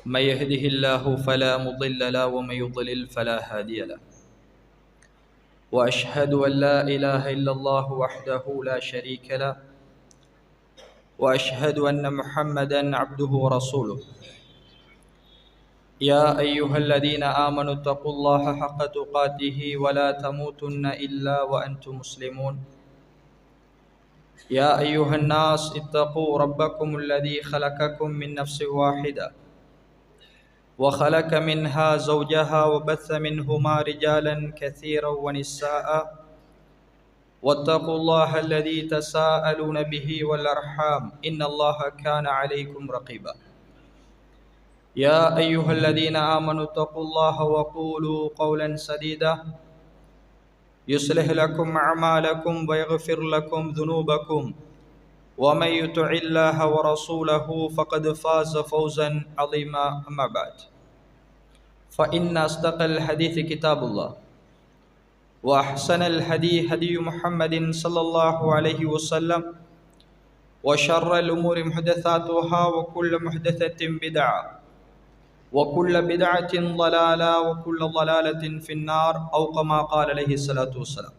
من يهده الله فلا مضل له ومن يضلل فلا هادي له. وأشهد أن لا إله إلا الله وحده لا شريك له، وأشهد أن محمدا عبده ورسوله. يا أيها الذين آمنوا اتقوا الله حق تقاته ولا تموتن إلا وأنتم مسلمون. يا أيها الناس اتقوا ربكم الذي خلقكم من نفس واحدة وخلق منها زوجها وبث منهما رجالا كثيرا ونساء، واتقوا الله الذي تساءلون به والأرحام إن الله كان عليكم رقيبا. يا أيها الذين آمنوا اتقوا الله وقولوا قولا سديدا يصلح لكم أعمالكم ويغفر لكم ذنوبكم، ومن يطع الله ورسوله فقد فاز فوزا عظيما. أما بعد، فإن أصدق الحديث كتاب الله، وأحسن الهدي هدي محمد صلى الله عليه وسلم، وشر الأمور محدثاتها وكل محدثة بدعة وكل بدعة ضلالة وكل ضلالة في النار أو كما قال عليه الصلاة والسلام.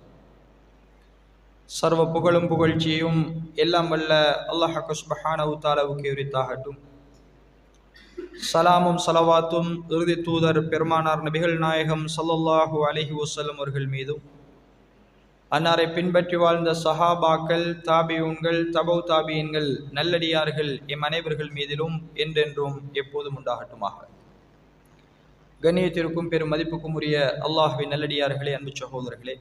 சர்வ புகழும் புகழ்ச்சியும் எல்லாம் வல்ல அல்லாஹ் சுப்ஹானஹு தஆலாவுக்கு உரித்தாகட்டும். சலாமும் சலவாத்தும் இறுதி தூதர் பெருமானார் நபிகள் நாயகம் ஸல்லல்லாஹு அலைஹி வஸல்லம் அவர்கள் மீதும், அன்னாரை பின்பற்றி வாழ்ந்த சஹாபாக்கள், தாபியூன்கள், தபவு தாபியன்கள், நல்லடியார்கள் எம் அனைவர்கள் மீதிலும் என்றென்றும் எப்போதும் உண்டாகட்டுமாக. கண்ணியத்திற்கும் பெரும் மதிப்புக்கும் உரிய அல்லாஹ்வின் நல்லடியார்களே, அன்பு சகோதரர்களே,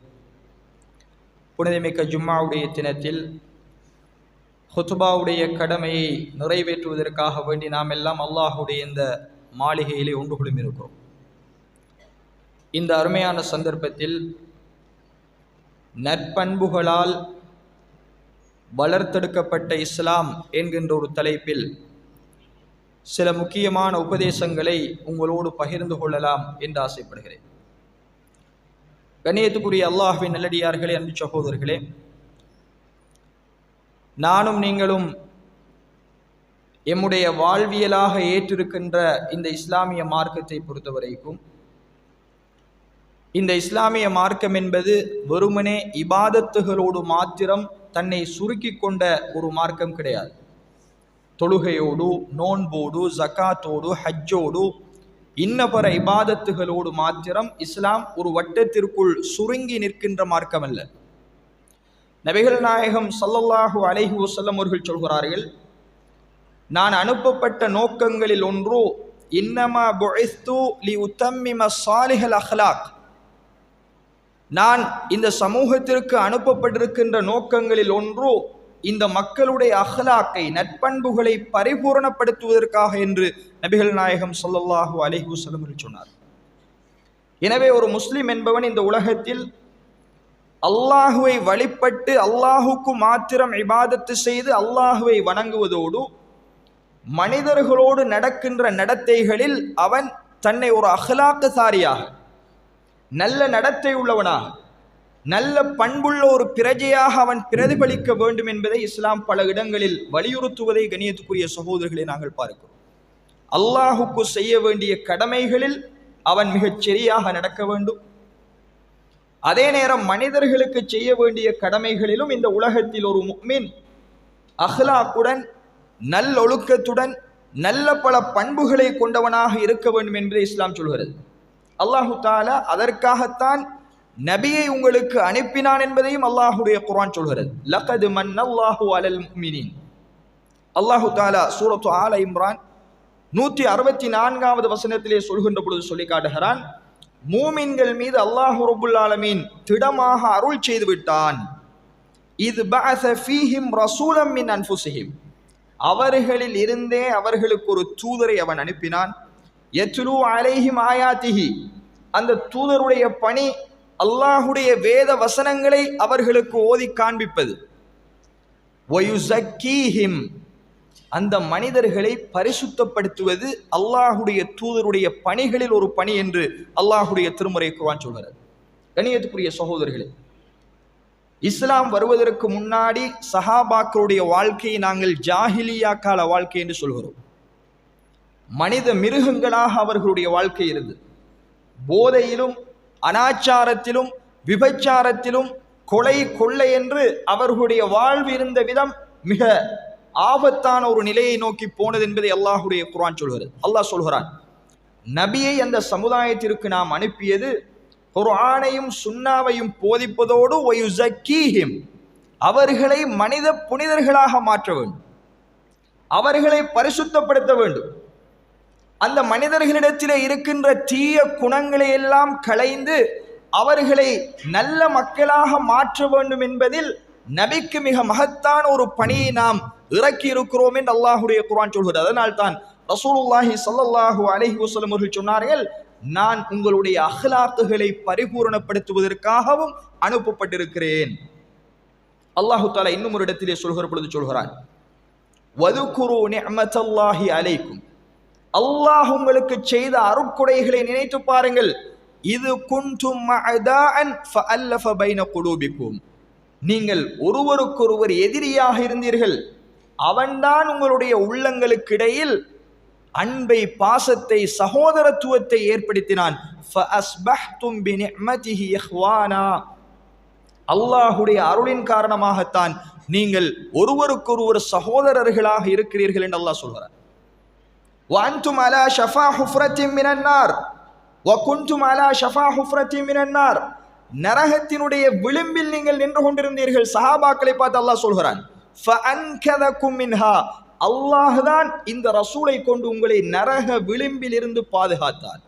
புனிதமிக்க ஜும்மாவுடைய தினத்தில் ஹுத்பாவுடைய கடமையை நிறைவேற்றுவதற்காக வேண்டி நாம் எல்லாம் அல்லாஹுடைய இந்த மாளிகையிலே ஒன்று குழுமிருக்கிறோம். இந்த அருமையான சந்தர்ப்பத்தில் நற்பண்புகளால் வளர்த்தெடுக்கப்பட்ட இஸ்லாம் என்கின்ற ஒரு தலைப்பில் சில முக்கியமான உபதேசங்களை உங்களோடு பகிர்ந்து கொள்ளலாம் என்று ஆசைப்படுகிறேன். கண்ணியத்துக்குரிய அல்லாஹ்வின் நல்லடியார்களே, அன்பு சகோதரர்களே, நானும் நீங்களும் எம்முடைய வாழ்வியலாக ஏற்றிருக்கின்ற இந்த இஸ்லாமிய மார்க்கத்தை பொறுத்தவரைக்கும், இந்த இஸ்லாமிய மார்க்கம் என்பது வெறுமனே இபாதத்துகளோடு மாத்திரம் தன்னை சுருக்கி கொண்ட ஒரு மார்க்கம் கிடையாது. தொழுகையோடு, நோன்போடு, ஜகாத்தோடு, ஹஜ்ஜோடு, இன்னபர இபாதத்துகளோடு மாத்திரம் இஸ்லாம் ஒரு வட்டத்திற்குள் சுருங்கி நிற்கின்ற மார்க்கம் அல்ல. நபிகள் நாயகம் ஸல்லல்லாஹு அலைஹி வஸல்லம் அவர்கள் சொல்கிறார்கள், நான் அனுப்பப்பட்ட நோக்கங்களில் ஒன்று இன்னமா புஇஸ்து லியுத்தம்மிம ஸாலிஹல் அஹ்லாக், நான் இந்த சமூகத்திற்கு அனுப்பப்பட்டிருக்கின்ற நோக்கங்களில் ஒன்று இந்த மக்களுடைய அஹ்லாக்கை, நற்பண்புகளை பரிபூரணப்படுத்துவதற்காக என்று நபிகள் நாயகம் ஸல்லல்லாஹு அலைஹி வஸல்லம் சொன்னார். எனவே ஒரு முஸ்லிம் என்பவன் இந்த உலகத்தில் அல்லாஹுவை வழிபட்டு அல்லாஹுக்கு மாத்திரம் இபாதத்து செய்து அல்லாஹுவை வணங்குவதோடு மனிதர்களோடு நடக்கின்ற நடத்தைகளில் அவன் தன்னை ஒரு அஹ்லாக்குதாரியாக, நல்ல நடத்தை உள்ளவனாக, நல்ல பண்புள்ள ஒரு பிரஜையாக அவன் பிரதிபலிக்க வேண்டும் என்பதை இஸ்லாம் பல இடங்களில் வலியுறுத்துவதை கண்ணியத்துக்குரிய சகோதரர்களை நாங்கள் பார்க்கிறோம். அல்லாஹுக்கு செய்ய வேண்டிய கடமைகளில் அவன் மிகச் சரியாக நடக்க வேண்டும். அதே நேரம் மனிதர்களுக்கு செய்ய வேண்டிய கடமைகளிலும் இந்த உலகத்தில் ஒரு முஃமின் அஹ்லாக்குடன், நல்லொழுக்கத்துடன், நல்ல பல பண்புகளை கொண்டவனாக இருக்க வேண்டும் என்பதை இஸ்லாம் சொல்கிறது. அல்லாஹு தஆலா அதற்காகத்தான் நபியை உங்களுக்கு அனுப்பினான் என்பதையும் அல்லாஹுடைய குர்ஆன் சொல்கிறது. லகத் மன்னல்லாஹு அலல் முஃமினீன். அல்லாஹு தஆலா சூரத்து ஆல இம்ரான் 164வது வசனத்திலே சொல்கின்ற பொழுது சொல்லி காட்டுகிறான், மூமின்கள் மீது அல்லாஹு ரப்புல் ஆலமீன் திடமாக அருள் செய்து விட்டான். இது பஅஸ ஃபீஹிம் ரசூலம் மின் அன்ஃபுஸிஹிம், அவர்களில் இருந்தே அவர்களுக்கு ஒரு தூதரை அவன் அனுப்பினான். யத்லூ அலைஹிம் ஆயாத்திஹி, அந்த தூதருடைய பணி அல்லாஹுடைய வேத வசனங்களை அவர்களுக்கு ஓதி காண்பிப்பது. வயுஸக்கீஹிம், அந்த மனிதர்களை பரிசுத்தப்படுத்துவது அல்லாஹுடைய தூதருடைய பணிகளில் ஒரு பணி என்று அல்லாஹுடைய திருமறை குர்ஆன் சொல்கிறது. கண்ணியத்துக்குரிய சகோதரர்களே, இஸ்லாம் வருவதற்கு முன்னாடி சஹாபாக்களுடைய வாழ்க்கையை நாங்கள் ஜாஹிலியா கால வாழ்க்கை என்று சொல்கிறோம். மனித மிருகங்களாக அவர்களுடைய வாழ்க்கை இருந்தது. போதையிலும் அனாச்சாரத்திலும் விபச்சாரத்திலும் கொலை கொள்ளை என்று அவர்களுடைய வாழ்வு இருந்த விதம் மிக ஆபத்தான ஒரு நிலையை நோக்கி போனது என்பதை அல்லாஹுடைய குர்ஆன் சொல்கிறது. அல்லாஹ் சொல்கிறான், நபியை அந்த சமுதாயத்திற்கு நாம் அனுப்பியது குர்ஆனையும் சுன்னாவையும் போதிப்பதோடு வயுஸக்கீஹிம், அவர்களை மனித புனிதர்களாக மாற்ற வேண்டும், அவர்களை பரிசுத்தப்படுத்த வேண்டும். அந்த மனிதர்களிடத்திலே இருக்கின்ற தீய குணங்களை எல்லாம் களைந்து அவர்களை நல்ல மக்களாக மாற்ற வேண்டும் என்பதில் நபிக்கு மிக மகத்தான ஒரு பணியை நாம் இறக்கி இருக்கிறோம் என்று அல்லாஹுடைய குர்ஆன் சொல்கிறது. அதனால் தான் ரசூலுல்லாஹி ஸல்லல்லாஹு அலைஹி வஸல்லம் அவர்கள் சொன்னார்கள், நான் உங்களுடைய அஹ்லாக்குகளை பரிபூரணப்படுத்துவதற்காகவும் அனுப்பப்பட்டிருக்கிறேன். அல்லாஹு தஆலா இன்னும் ஒரு இடத்திலே சொல்கிற பொழுது சொல்கிறான், வதுகுரு நிஅமத்தல்லாஹி அலைக்கும், அல்லாஹ் உங்களுக்கு செய்த அருட்கொடைகளை நினைத்து பாருங்கள். இது குன்தும் மஅதாஅன் ஃபஅல்லஃப பைன குலூபிக்கும், நீங்கள் ஒருவருக்கொருவர் எதிரியாக இருந்தீர்கள், அவன்தான் உங்களுடைய உள்ளங்களுக்கிடையில் அன்பை, பாசத்தை, சகோதரத்துவத்தை ஏற்படுத்தினான். ஃபஅஸ்பஹ்தும் பினிஅமதிஹி இஹ்வானா, அல்லாஹுடைய அருளின் காரணமாகத்தான் நீங்கள் ஒருவருக்கொருவர் சகோதரர்களாக இருக்கிறீர்கள் என்று அல்லாஹ் சொல்கிறார். வஅன்தும் அலா ஷஃபா ஹுஃப்ரத்தின் மினன் நார் வகுன்தும் அலா ஷஃபா ஹுஃப்ரத்தின் மினன் நார், நரகத்தினுடைய விளிம்பில் நீங்கள் நின்று கொண்டிருந்தீர்கள். சஹாபாக்களை பார்த்து அல்லாஹ் சொல்கிறான், ஃபஅன்கதகும் மின்ஹா, அல்லாஹ் தான் இந்த ரசூலை கொண்டு உங்களை நரக விளிம்பில் இருந்து பாதுகாத்தார்.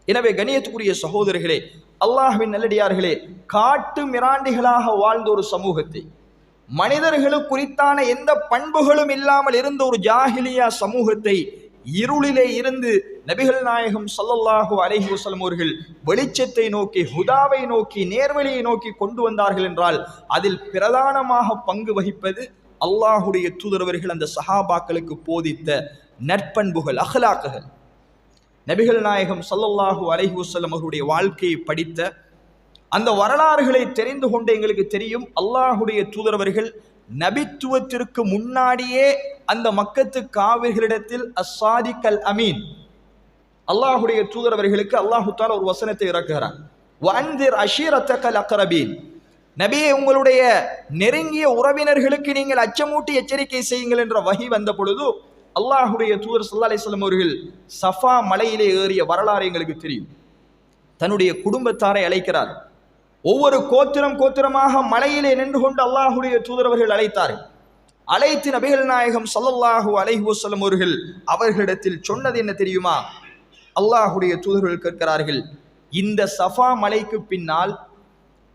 எனவே கண்ணியத்துக்குரிய சகோதரர்களே, அல்லாஹ்வின் நல்லடியார்களே, காட்டு மிராண்டிகளாக வாழ்ந்த ஒரு சமூகத்தை, மனிதர்களுக்கு குறித்தான எந்த பண்புகளும் இல்லாமல் இருந்த ஒரு ஜாஹிலியா சமூகத்தை இருளிலே இருந்து நபிகள் நாயகம் ஸல்லல்லாஹு அலைஹி வஸல்லம் அவர்கள் வெளிச்சத்தை நோக்கி, ஹுதாவை நோக்கி, நேர்வழியை நோக்கி கொண்டு வந்தார்கள் என்றால் அதில் பிரதானமாக பங்கு வகிப்பது அல்லாஹுடைய தூதரவர்கள் அந்த சஹாபாக்களுக்கு போதித்த நற்பண்புகள், அஹ்லாக்குகள். நபிகள் நாயகம் ஸல்லல்லாஹு அலைஹி வஸல்லம் அவர்களுடைய வாழ்க்கையை படித்த அந்த வரலாறுகளை தெரிந்து கொண்டு எங்களுக்கு தெரியும், அல்லாஹுடைய தூதரவர்கள் நபித்துவத்திற்கு முன்னாடியே அந்த மக்கத்து காவிர்களிடத்தில் அஸ்ஸாதிக் அல் அமீன், அல்லாஹுடைய தூதரவர்களுக்கு அல்லாஹு தஆலா ஒரு வசனத்தை இறக்குகிறான், வஅன்திர் அஷீரத்தகல் அக்ரபீன், நபியே உங்களுடைய நெருங்கிய உறவினர்களுக்கு நீங்கள் அச்சமூட்டி எச்சரிக்கை செய்யுங்கள் என்ற வஹி வந்த பொழுது அல்லாஹுடைய தூதர் ஸல்லல்லாஹு அலைஹி வஸல்லம் அவர்கள் சஃபா மலையிலே ஏறிய வரலாறு எங்களுக்கு தெரியும். தன்னுடைய குடும்பத்தாரை அழைக்கிறார். ஒவ்வொரு கோத்திரமாக மலையிலே நின்று கொண்டு அல்லாஹுடைய தூதரவர்கள் அழைத்தார்கள். அழைத்து நபிகள் நாயகம் ஸல்லல்லாஹு அலைஹி வஸல்லம் அவர்கள் அவர்களிடத்தில் சொன்னது என்ன தெரியுமா? அல்லாஹுடைய தூதர்கள் கேட்கிறார்கள், இந்த சஃபா மலைக்கு பின்னால்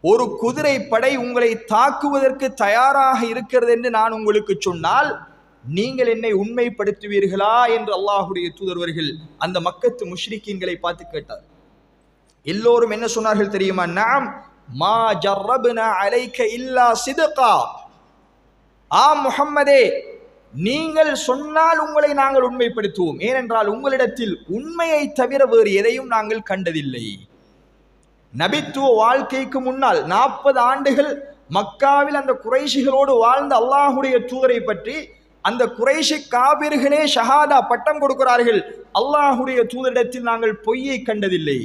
ஒரு குதிரை படை உங்களை தாக்குவதற்கு தயாராக இருக்கிறது என்று நான் உங்களுக்கு சொன்னால் நீங்கள் என்னை உண்மைப்படுத்துவீர்களா என்று அல்லாஹுடைய தூதர்வர்கள் அந்த மக்கத்து முஷ்ரிக்கீன்களை பார்த்து கேட்டார். எல்லோரும் என்ன சொன்னார்கள் தெரியுமா? நாம் மா ஜர்ரப்னா அலைக இல்லா சிதகா, முஹம்மதே நீங்கள் சொன்னால் உங்களை நாங்கள் உண்மைப்படுத்துவோம், ஏனென்றால் உங்களிடத்தில் உண்மையை தவிர வேறு எதையும் நாங்கள் கண்டதில்லை. நபித்துவ வாழ்க்கைக்கு முன்னால் 40 ஆண்டுகள் மக்காவில் அந்த குறைஷிகளோடு வாழ்ந்த அல்லாஹுடைய தூதரை பற்றி அந்த குறைஷி காபிர்களே ஷஹாதா பட்டம் கொடுக்கிறார்கள். அல்லாஹுடைய தூதரிடத்தில் நாங்கள் பொய்யை கண்டதில்லை,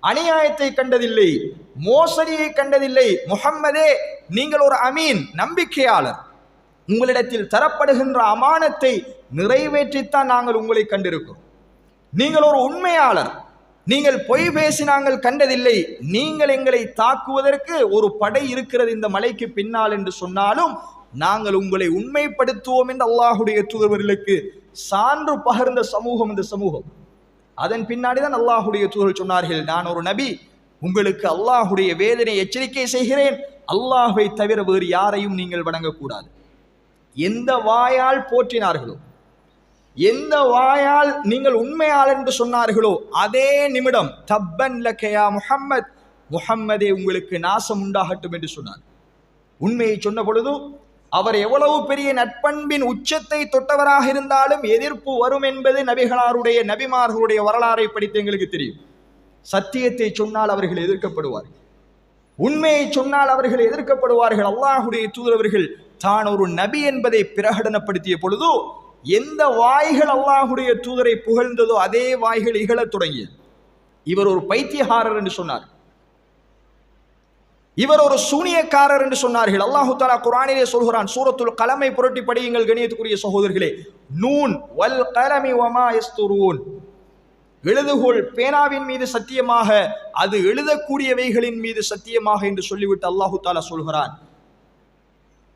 அநியாயத்தை கண்டதில்லை, மோசடியை கண்டதில்லை. முஹம்மதே நீங்கள் ஒரு அமீன், நம்பிக்கையாளர், உங்களிடத்தில் தரப்படுகின்ற அமானத்தை நிறைவேற்றித்தான் நாங்கள் உங்களை கண்டிருக்கிறோம். நீங்கள் ஒரு உண்மையாளர், நீங்கள் பொய் பேசி நாங்கள் கண்டதில்லை. நீங்கள் எங்களை தாக்குவதற்கு ஒரு படை இருக்கிறது இந்த மலைக்கு பின்னால் என்று சொன்னாலும் நாங்கள் உங்களை உண்மைப்படுத்துவோம் என்று அல்லாஹுடைய தூதர்களுக்கு சான்று பகர்ந்த சமூகம் இந்த சமூகம். அதன் பின்னாடிதான் அல்லாஹுடைய தூதர்கள் சொன்னார்கள், நான் ஒரு நபி, உங்களுக்கு அல்லாஹுடைய வேதனை எச்சரிக்கை செய்கிறேன், அல்லாஹை தவிர வேறு யாரையும் நீங்கள் வணங்கக்கூடாது. எந்த வாயால் போற்றினார்களோ, எந்த வாயால் நீங்கள் உண்மையாளர் என்று சொன்னார்களோ அதே நிமிடம் தப்பன் லக்கயா முஹம்மத், முஹம்மதே உங்களுக்கு நாசம் உண்டாகட்டும் என்று சொன்னார். உண்மையை சொன்ன பொழுது அவர் எவ்வளவு பெரிய நட்பண்பின் உச்சத்தை தொட்டவராக இருந்தாலும் எதிர்ப்பு வரும் என்பது நபிமார்களுடைய வரலாறை படித்து எங்களுக்கு தெரியும். சத்தியத்தை சொன்னால் அவர்கள் எதிர்க்கப்படுவார்கள், உண்மையை சொன்னால் அவர்கள் எதிர்க்கப்படுவார்கள். அல்லாஹுடைய தூதரவர்கள் தான் ஒரு நபி என்பதை பிரகடனப்படுத்திய பொழுது எந்த வாய்கள் அல்லாஹுடைய தூதரை புகழ்ந்ததோ அதே வாய்கள் இகழத் தொடங்கியது. இவர் ஒரு பைத்தியகாரர் என்று சொன்னார், இவர் ஒரு சூனியக்காரர் என்று சொன்னார்கள். அல்லாஹு தஆலா குர்ஆனிலே சொல்கிறான், சூரத்துல் கலமை புரட்டி படியுங்கள் கணியத்துக்குரிய சகோதரர்களே. நூன் வல் கலமி வமா யஸ்துரூன், எழுதுகோள் பேனாவின் மீது சத்தியமாக, அது எழுதக்கூடியவைகளின் மீது சத்தியமாக என்று சொல்லிவிட்டு அல்லாஹு தஆலா சொல்கிறான்,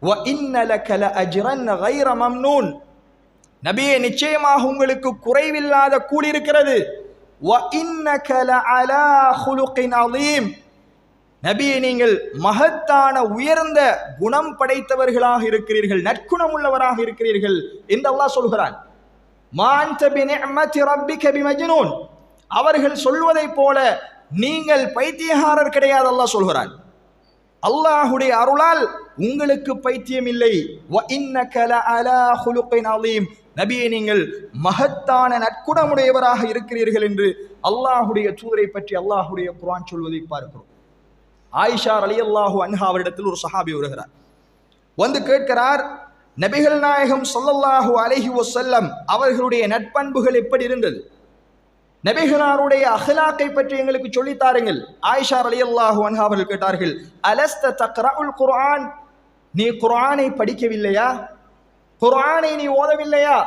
வ இன்ன லக லஅஜ்ரன் கைர மம்னூன், நபியே நிச்சயமாக உங்களுக்கு குறைவில்லாத கூலி இருக்கிறது. வ இன்னக லஅலா குலுகின் அதீம், நபியே நீங்கள் மகத்தான உயர்ந்த குணம் படைத்தவர்களாக இருக்கிறீர்கள், நற்குணம் உள்ளவராக இருக்கிறீர்கள் என்று அல்லாஹ் சொல்கிறான். மா அன்த பிநிஅமத்தி ரப்பிக பிமஜ்னூன், அவர்கள் சொல்வதை போல நீங்கள் பைத்தியகாரர் கிடையாது அல்லாஹ் சொல்கிறான். அல்லாஹுடைய அருளால் உங்களுக்கு பைத்தியம் இல்லை. வ இன்னக லஅலா குலுகின் அதீம், நபியே நீங்கள் மகத்தான நற்குணமுடையவராக இருக்கிறீர்கள் என்று அல்லாஹுடைய தூதரை பற்றி அல்லாஹுடைய குர்ஆன் சொல்வதை பார்க்கிறோம். ஆயிஷா ரலியல்லாஹு அன்ஹா அவரிடத்தில் ஒரு சஹாபி வருகிறார், வந்து கேட்கிறார், நபிகள் நாயகம் ஸல்லல்லாஹு அலைஹி வஸல்லம் அவர்களுடைய நட்பண்புகள் எப்படி இருந்தது, நபிகளாருடைய அஹ்லாக்கை பற்றி எங்களுக்கு சொல்லித் தாருங்கள். ஆயிஷா ரலியல்லாஹு அன்ஹா அவர்கள் கேட்டார்கள், அலஸ்த தக்ரஉல் குர்ஆன், நீ குர்ஆனை படிக்கவில்லையா, குர்ஆனை நீ ஓதவில்லையா?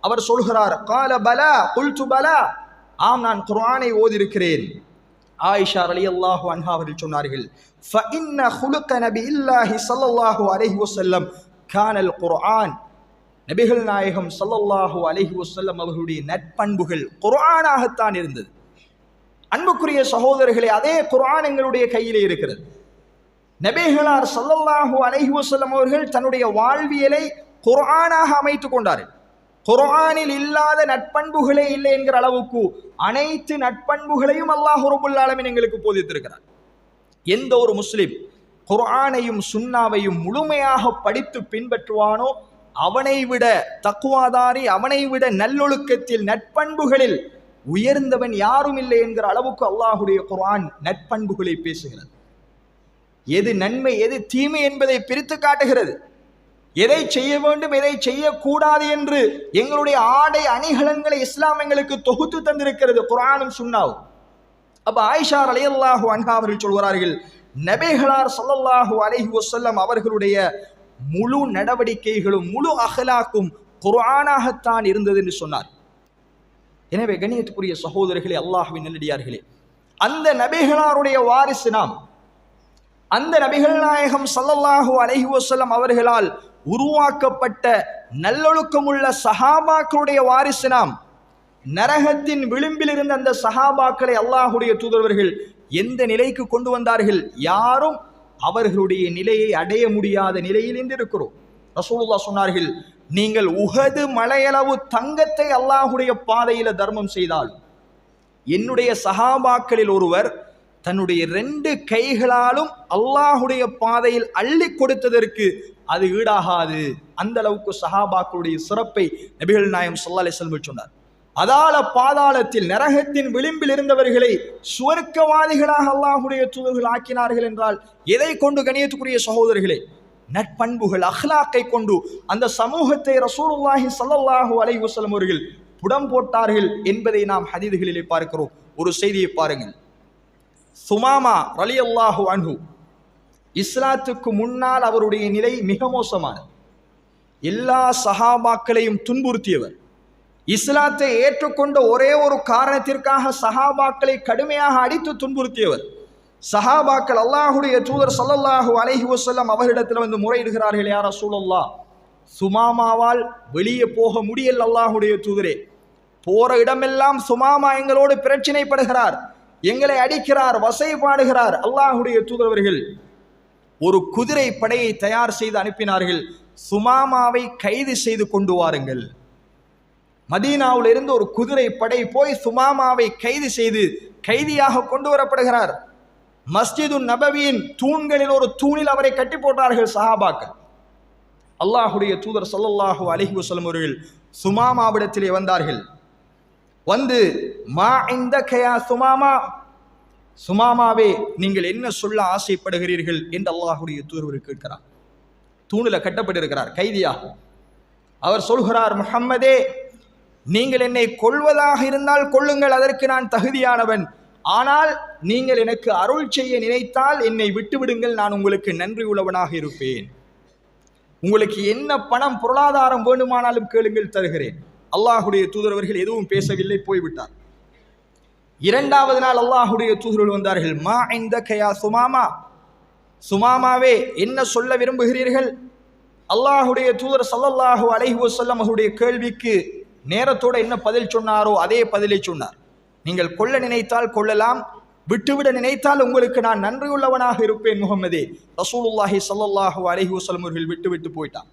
அவர் சொல்கிறார், கால பலா குல்து பலா, ஆம் நான் குர்ஆனை ஓதிருக்கிறேன். ஆயிஷா ரலியல்லாஹு அன்ஹா அவர்கள் சொன்னார்கள், ஃபஇன்ன குலுக நபியில்லாஹி ஸல்லல்லாஹு அலைஹி வஸல்லம் கானல் குர்ஆன், நபிகள் நாயகம் ஸல்லல்லாஹு அலைஹி வஸல்லம் அவர்களுடைய நட்பண்புகள் குர்ஆனாகத்தான் இருந்தது. அன்புக்குரிய சகோதரர்களே, அதே குர்ஆன் எங்களுடைய கையிலே இருக்கிறது. நபிகளார் ஸல்லல்லாஹு அலைஹி வஸல்லம் அவர்கள் தன்னுடைய வாழ்வியலை குர்ஆனாக அமைத்துக் கொண்டார்கள். குர்ஆனில் இல்லாத நட்பண்புகளே இல்லை என்கிற அளவுக்கு அனைத்து நட்பண்புகளையும் அல்லாஹ் ரப்பல் ஆலமீன் எங்களுக்கு போதித்திருக்கிறார். எந்த ஒரு முஸ்லிம் குர்ஆனையும் சுன்னாவையும் முழுமையாக படித்து பின்பற்றுவானோ அவனை விட தக்வாதாரி, அவனை விட நல்லொழுக்கத்தில் நட்பண்புகளில் உயர்ந்தவன் யாரும் இல்லை என்கிற அளவுக்கு அல்லாஹுடைய குர்ஆன் நட்பண்புகளை பேசுகிறது. எது நன்மை எது தீமை என்பதை பிரித்து காட்டுகிறது. எதை செய்ய வேண்டும் எதை செய்யக்கூடாது என்று எங்களுடைய ஆடை அணிகலன்களை இஸ்லாம் எங்களுக்கு தொகுத்து தந்திருக்கிறது, குர்ஆனும் சுன்னாவும். அப்ப ஆயிஷா ரலியல்லாஹு அன்ஹா அவர்கள் சொல்கிறார்கள், நபிகளார் ஸல்லல்லாஹு அலைஹி வஸல்லம் அவர்களுடைய முழு நடவடிக்கைகளும் முழு அஹ்லாக்கும் குர்ஆனாகத்தான் இருந்தது என்று சொன்னார். எனவே கண்ணியத்துக்குரிய சகோதரர்களே, அல்லாஹ்வின் நல்லடியார்களே, அந்த நபிகளாருடைய வாரிசு நாம், அந்த நபிகள் நாயகம் ஸல்லல்லாஹு அலைஹி வஸல்லம் அவர்களால் உருவாக்கப்பட்ட நல்லொழுக்கமுள்ள சஹாபாக்களுடைய வாரிசு நாம். நரகத்தின் விளிம்பில் இருந்த அந்த சஹாபாக்களை அல்லாஹுடைய தூதரவர்கள் எந்த நிலைக்கு கொண்டு வந்தார்கள்? யாரும் அவர்களுடைய நிலையை அடைய முடியாத நிலையில் இன்று இருக்கிறோம். ரசூலுல்லாஹ் சொன்னார்கள், நீங்கள் உஹது மலையளவு தங்கத்தை அல்லாஹுடைய பாதையில தர்மம் செய்தால், என்னுடைய சஹாபாக்களில் ஒருவர் தன்னுடைய 2 கைகளாலும் அல்லாஹுடைய பாதையில் அள்ளி கொடுத்ததற்கு அது ஈடாகாது. அந்த அளவுக்கு சஹாபாக்களுடைய சிறப்பை நபிகள் நாயகம் ஸல்லல்லாஹு அலைஹி வஸல்லம் சொன்னார். அதால பாதாளத்தில் நரகத்தின் விளிம்பில் இருந்தவர்களை சுவர்க்கவாதிகளாக அல்லாஹுடைய தூதர்கள் ஆக்கினார்கள் என்றால் எதை கொண்டு? கணியத்துக்குரிய சகோதரர்களே, நட்பண்புகள் அஹ்லாக்கை கொண்டு அந்த சமூகத்தை ரசூலுல்லாஹி ஸல்லல்லாஹு அலைஹி வஸல்லம் அவர்கள் புடம் போட்டார்கள் என்பதை நாம் ஹதீதுகளிலே பார்க்கிறோம். ஒரு செய்தியை பாருங்கள். சுமாமா ரலியல்லாஹு அன்ஹு, இஸ்லாத்துக்கு முன்னால் அவருடைய நிலை மிக மோசமானது. எல்லா சஹாபாக்களையும் துன்புறுத்தியவர். இஸ்லாத்தை ஏற்றுக்கொண்ட ஒரே ஒரு காரணத்திற்காக சஹாபாக்களை கடுமையாக அடித்து துன்புறுத்தியவர். சஹாபாக்கள் அல்லாஹுடைய தூதர் ஸல்லல்லாஹு அலைஹி வஸல்லம் அவரிடத்தில் வந்து முறையிடுகிறார்கள், யா ரசூலல்லாஹ், சுமாமாவால் வெளியே போக முடியல, அல்லாஹுடைய தூதரே, போற இடமெல்லாம் சுமாமா எங்களோடு பிரச்சனைப்படுகிறார், எங்களை அடிக்கிறார், வசைபாடுகிறார். அல்லாஹுடைய தூதரவர்கள் ஒரு குதிரை படையை தயார் செய்து அனுப்பினார்கள், சுமாமாவை கைது செய்து கொண்டு வாருங்கள். மதீனாவில் இருந்து ஒரு குதிரை படை போய் சுமாமாவை கைது செய்து கைதியாக கொண்டு வரப்படுகிறார். மஸ்ஜிது நபவியின் தூண்களில் ஒரு தூணில் அவரை கட்டி போட்டார்கள் சஹாபாக்கள். அல்லாஹுடைய தூதர் ஸல்லல்லாஹு அலைஹி வஸல்லம் அவர்கள் சுமாமாவிடத்திலே வந்தார்கள். வந்து, மா இந்தக யா சுமாமா, சுமாமாவே நீங்கள் என்ன சொல்ல ஆசைப்படுகிறீர்கள் என்று அல்லாஹுடைய தூதர் கேட்கிறார். தூணில் கட்டப்பட்டிருக்கிறார் கைதியாக. அவர் சொல்கிறார், முஹம்மதே, நீங்கள் என்னை கொல்வதாக இருந்தால் கொல்லுங்கள், அதற்கு நான் தகுதியானவன். ஆனால் நீங்கள் எனக்கு அருள் செய்ய நினைத்தால் என்னை விட்டுவிடுங்கள், நான் உங்களுக்கு நன்றி உள்ளவனாக இருப்பேன். உங்களுக்கு என்ன பணம் பொருளாதாரம் வேண்டுமானாலும் கேளுங்கள், தருகிறேன். அல்லாஹுடைய தூதரவர்கள் எதுவும் பேசவில்லை, போய்விட்டார். இரண்டாவது நாள் அல்லாஹுடைய தூதர்கள் வந்தார்கள். மா இந்தக யா சுமாமா, சுமாமாவே என்ன சொல்ல விரும்புகிறீர்கள்? அல்லாஹுடைய தூதர் ஸல்லல்லாஹு அலைஹி வஸல்லம் அவருடைய கேள்விக்கு நேரத்தோட என்ன பதில் சொன்னாரோ அதே பதிலை சொன்னார். நீங்கள் கொல்ல நினைத்தால் கொள்ளலாம், விட்டுவிட நினைத்தால் உங்களுக்கு நான் நன்றியுள்ளவனாக இருப்பேன் முஹம்மதே. ரசூலுல்லாஹி ஸல்லல்லாஹு அலைஹி வஸல்லம் அவர்கள் விட்டு போயிட்டான்.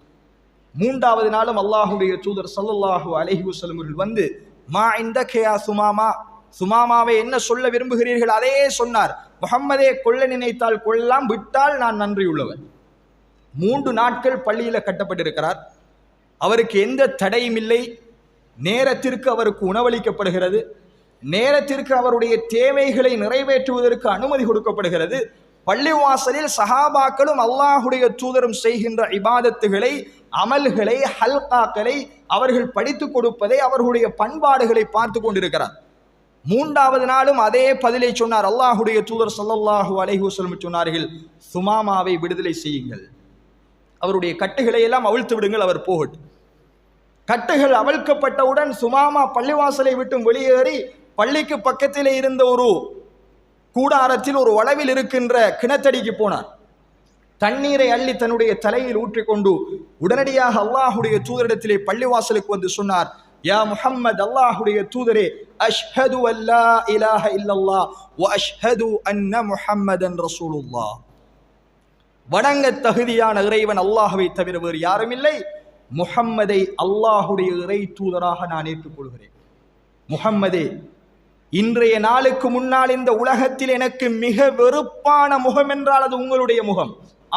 மூன்றாவது நாளும் அல்லாஹுடைய தூதர் ஸல்லல்லாஹு அலைஹி வஸல்லம் அவர்கள் வந்து, மா இந்தக யா சுமாமா, சுமாமாவை என்ன சொல்ல விரும்புகிறீர்கள்? அதையே சொன்னார். முஹம்மதே, கொல்ல நினைத்தால் கொள்ளலாம், விட்டால் நான் நன்றியுள்ளவன். 3 நாட்கள் பள்ளியில் கட்டப்பட்டிருக்கிறார். அவருக்கு எந்த தடையும் இல்லை. நேரத்திற்கு அவருக்கு உணவளிக்கப்படுகிறது, நேரத்திற்கு அவருடைய தேவைகளை நிறைவேற்றுவதற்கு அனுமதி கொடுக்கப்படுகிறது. பள்ளிவாசலில் சஹாபாக்களும் அல்லாஹுடைய தூதரும் செய்கின்ற இபாதத்துகளை, அமல்களை, ஹல்காக்களை அவர்கள் படித்துக் கொடுப்பதை, அவர்களுடைய பண்பாடுகளை பார்த்து கொண்டிருக்கிறார். மூன்றாவது நாளும் அதே பதிலை சொன்னார். அல்லாஹுடைய தூதர் ஸல்லல்லாஹு அலைஹி வஸல்லம் சொன்னார்கள், சுமாமாவை விடுதலை செய்யுங்கள், அவருடைய கட்டுகளை எல்லாம் அவிழ்த்து விடுங்கள், அவர் போகட்டும். கட்டுகள் அவிழ்க்கப்பட்டவுடன் சுமாமா பள்ளிவாசலை விட்டு வெளியேறி பள்ளிக்கு பக்கத்திலே இருந்த ஒரு கூடாரத்தில் ஒரு வளவில் இருக்கின்ற கிணத்தடிக்கு போனார். தண்ணீரை அள்ளி தன்னுடைய தலையில் ஊற்றிக்கொண்டு உடனடியாக அல்லாஹுடைய தூதரிடத்திலே பள்ளிவாசலுக்கு வந்து சொன்னார், யா முஹம்மது, அல்லாஹுடைய தூதரே, அஷ்ஹது அல்லா இலாஹ இல்லல்லாஹ் வ அஷ்ஹது அன்ன முஹம்மதன் ரசூலுல்லாஹ். வணங்க தகுதியான இறைவன் அல்லாஹ்வை தவிர வேறு யாரும் இல்லை. முஹம்மதை அல்லாஹுடைய இறை தூதராக நான் ஏற்றுக்கொள்கிறேன். முஹம்மதே, இன்றைய நாளுக்கு முன்னால் இந்த உலகத்தில் எனக்கு மிக வெறுப்பான முகம் என்றால் அது உங்களுடைய முகம்.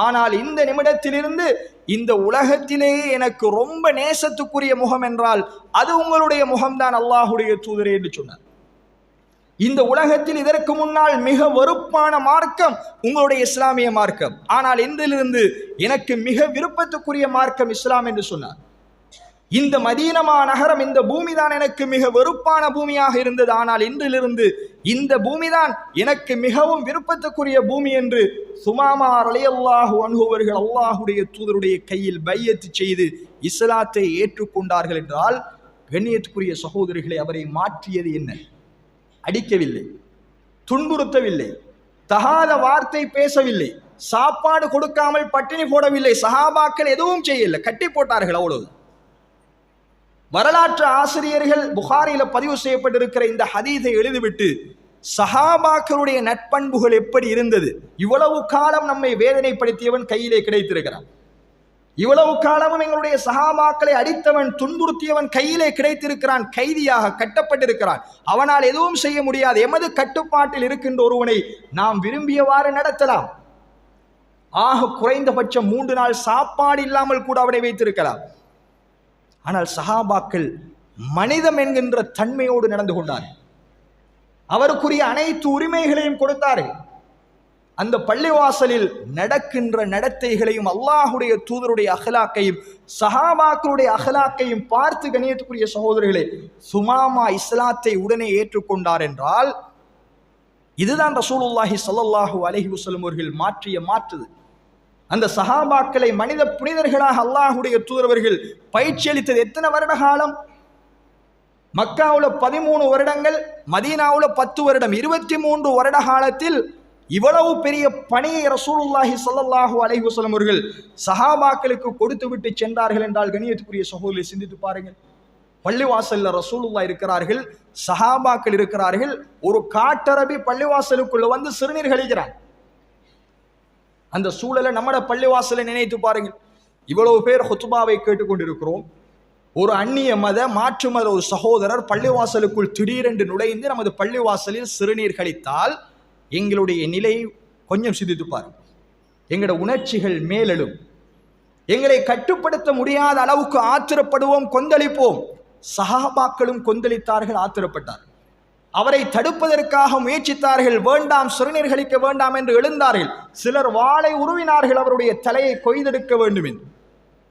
ஆனால் இந்த நிமிடத்திலிருந்து இந்த உலகத்திலேயே எனக்கு ரொம்ப நேசத்துக்குரிய முகம் என்றால் அது உங்களுடைய முகம்தான் அல்லாஹுடைய தூதரே என்று சொன்னார். இந்த உலகத்தில் இதற்கு முன்னால் மிக வெறுப்பான மார்க்கம் உங்களுடைய இஸ்லாமிய மார்க்கம், ஆனால் இன்றிலிருந்து எனக்கு மிக விருப்பத்துக்குரிய மார்க்கம் இஸ்லாம் என்று சொன்னார். இந்த மதீனமா நகரம், இந்த பூமி தான் எனக்கு மிக வெறுப்பான பூமியாக இருந்தது, ஆனால் இன்றிலிருந்து இந்த பூமி தான் எனக்கு மிகவும் விருப்பத்துக்குரிய பூமி என்று சுமாமா ரலியல்லாஹு அன்ஹு அவர்கள் அல்லாஹுடைய தூதருடைய கையில் பையத்து செய்து இஸ்லாத்தை ஏற்றுக்கொண்டார்கள் என்றால், கண்ணியத்துக்குரிய சகோதரிகளை, அவரை மாற்றியது என்ன? அடிக்கவில்லை, துன்புறுத்தவில்லை, தகாத வார்த்தை பேசவில்லை, சாப்பாடு கொடுக்காமல் பட்டினி போடவில்லை, சஹாபாக்கள் எதுவும் செய்யவில்லை, கட்டி போட்டார்கள், அவ்வளவு. வரலாற்று ஆசிரியர்கள் புகாரில பதிவு செய்யப்பட்டிருக்கிற இந்த ஹதீஸை எழுதிவிட்டு சஹாபாக்களுடைய நட்பண்புகள் எப்படி இருந்தது, இவ்வளவு காலம் நம்மை வேதனைப்படுத்தியவன் கையிலே கிடைத்திருக்கிறான், இவ்வளவு காலமும் எங்களுடைய சஹாபாக்களை அடித்தவன், துன்புறுத்தியவன் கையிலே கிடைத்திருக்கிறான், கைதியாக கட்டப்பட்டிருக்கிறான், அவனால் எதுவும் செய்ய முடியாது. எமது கட்டுப்பாட்டில் இருக்கின்ற ஒருவனை நாம் விரும்பியவாறு நடத்தலாம். ஆக குறைந்தபட்சம் 3 நாள் சாப்பாடு இல்லாமல் கூட அவனை வைத்திருக்கலாம். ஆனால் சஹாபாக்கள் மனிதம் என்கின்ற தன்மையோடு நடந்து கொண்டார்கள். அவருக்குரிய அனைத்து உரிமைகளையும் கொடுத்தார்கள். அந்த பள்ளிவாசலில் நடக்கின்ற நடத்தைகளையும் அல்லாஹுடைய தூதருடைய அஹ்லாக்கையும் சஹாபாக்களுடைய அஹ்லாக்கையும் பார்த்து, கண்ணியத்துக்குரிய சகோதரர்களே, சுமாமா இஸ்லாத்தை உடனே ஏற்றுக்கொண்டார் என்றால் இதுதான் ரசூலுல்லாஹி ஸல்லல்லாஹு அலைஹி வஸல்லம் அவர்கள் மாற்றிய மாற்றுது. அந்த சஹாபாக்களை மனித புனிதர்களாக அல்லாஹுடைய தூதரவர்கள் பயிற்சி அளித்தது எத்தனை வருட காலம்? மக்காவுல 13 வருடங்கள், மதீனாவுல 10 வருடம், 23 வருட காலத்தில் இவ்வளவு பெரிய பணியை ரசூலுல்லாஹி ஸல்லல்லாஹு அலைஹி வஸல்லம் அவர்கள் சஹாபாக்களுக்கு கொடுத்து விட்டு சென்றார்கள் என்றால், கண்ணியத்துக்குரிய சகோதரரை சிந்தித்து பாருங்கள். பள்ளிவாசல்ல ரசூலுல்லாஹ் இருக்கிறார்கள், சஹாபாக்கள் இருக்கிறார்கள். ஒரு காட்டரபி பள்ளிவாசலுக்குள்ள வந்து சிறுநீர் கழிக்கிறார். அந்த சூழலை நம்மட பள்ளிவாசலை நினைத்து பாருங்கள். இவ்வளவு பேர் ஹுத்பாவை கேட்டுக்கொண்டிருக்கிறோம். ஒரு அந்நிய மத மாற்று மத ஒரு சகோதரர் பள்ளிவாசலுக்குள் திடீரென்று நுழைந்து நமது பள்ளிவாசலில் சிறுநீர் கழித்தால் எங்களுடைய நிலை கொஞ்சம் சிந்தித்து பாருங்கள். எங்களோட உணர்ச்சிகள் மேலெழும். எங்களை கட்டுப்படுத்த முடியாத அளவுக்கு ஆத்திரப்படுவோம், கொந்தளிப்போம். சஹாபாக்களும் கொந்தளித்தார்கள், ஆத்திரப்பட்டார்கள். அவரை தடுப்பதற்காக முயற்சித்தார்கள். வேண்டாம், சிறுநீர் கழிக்க வேண்டாம் என்று எழுந்தார்கள். சிலர் வாளை உருவினார்கள், அவருடைய தலையை கொய்தெடுக்க வேண்டும் என்று.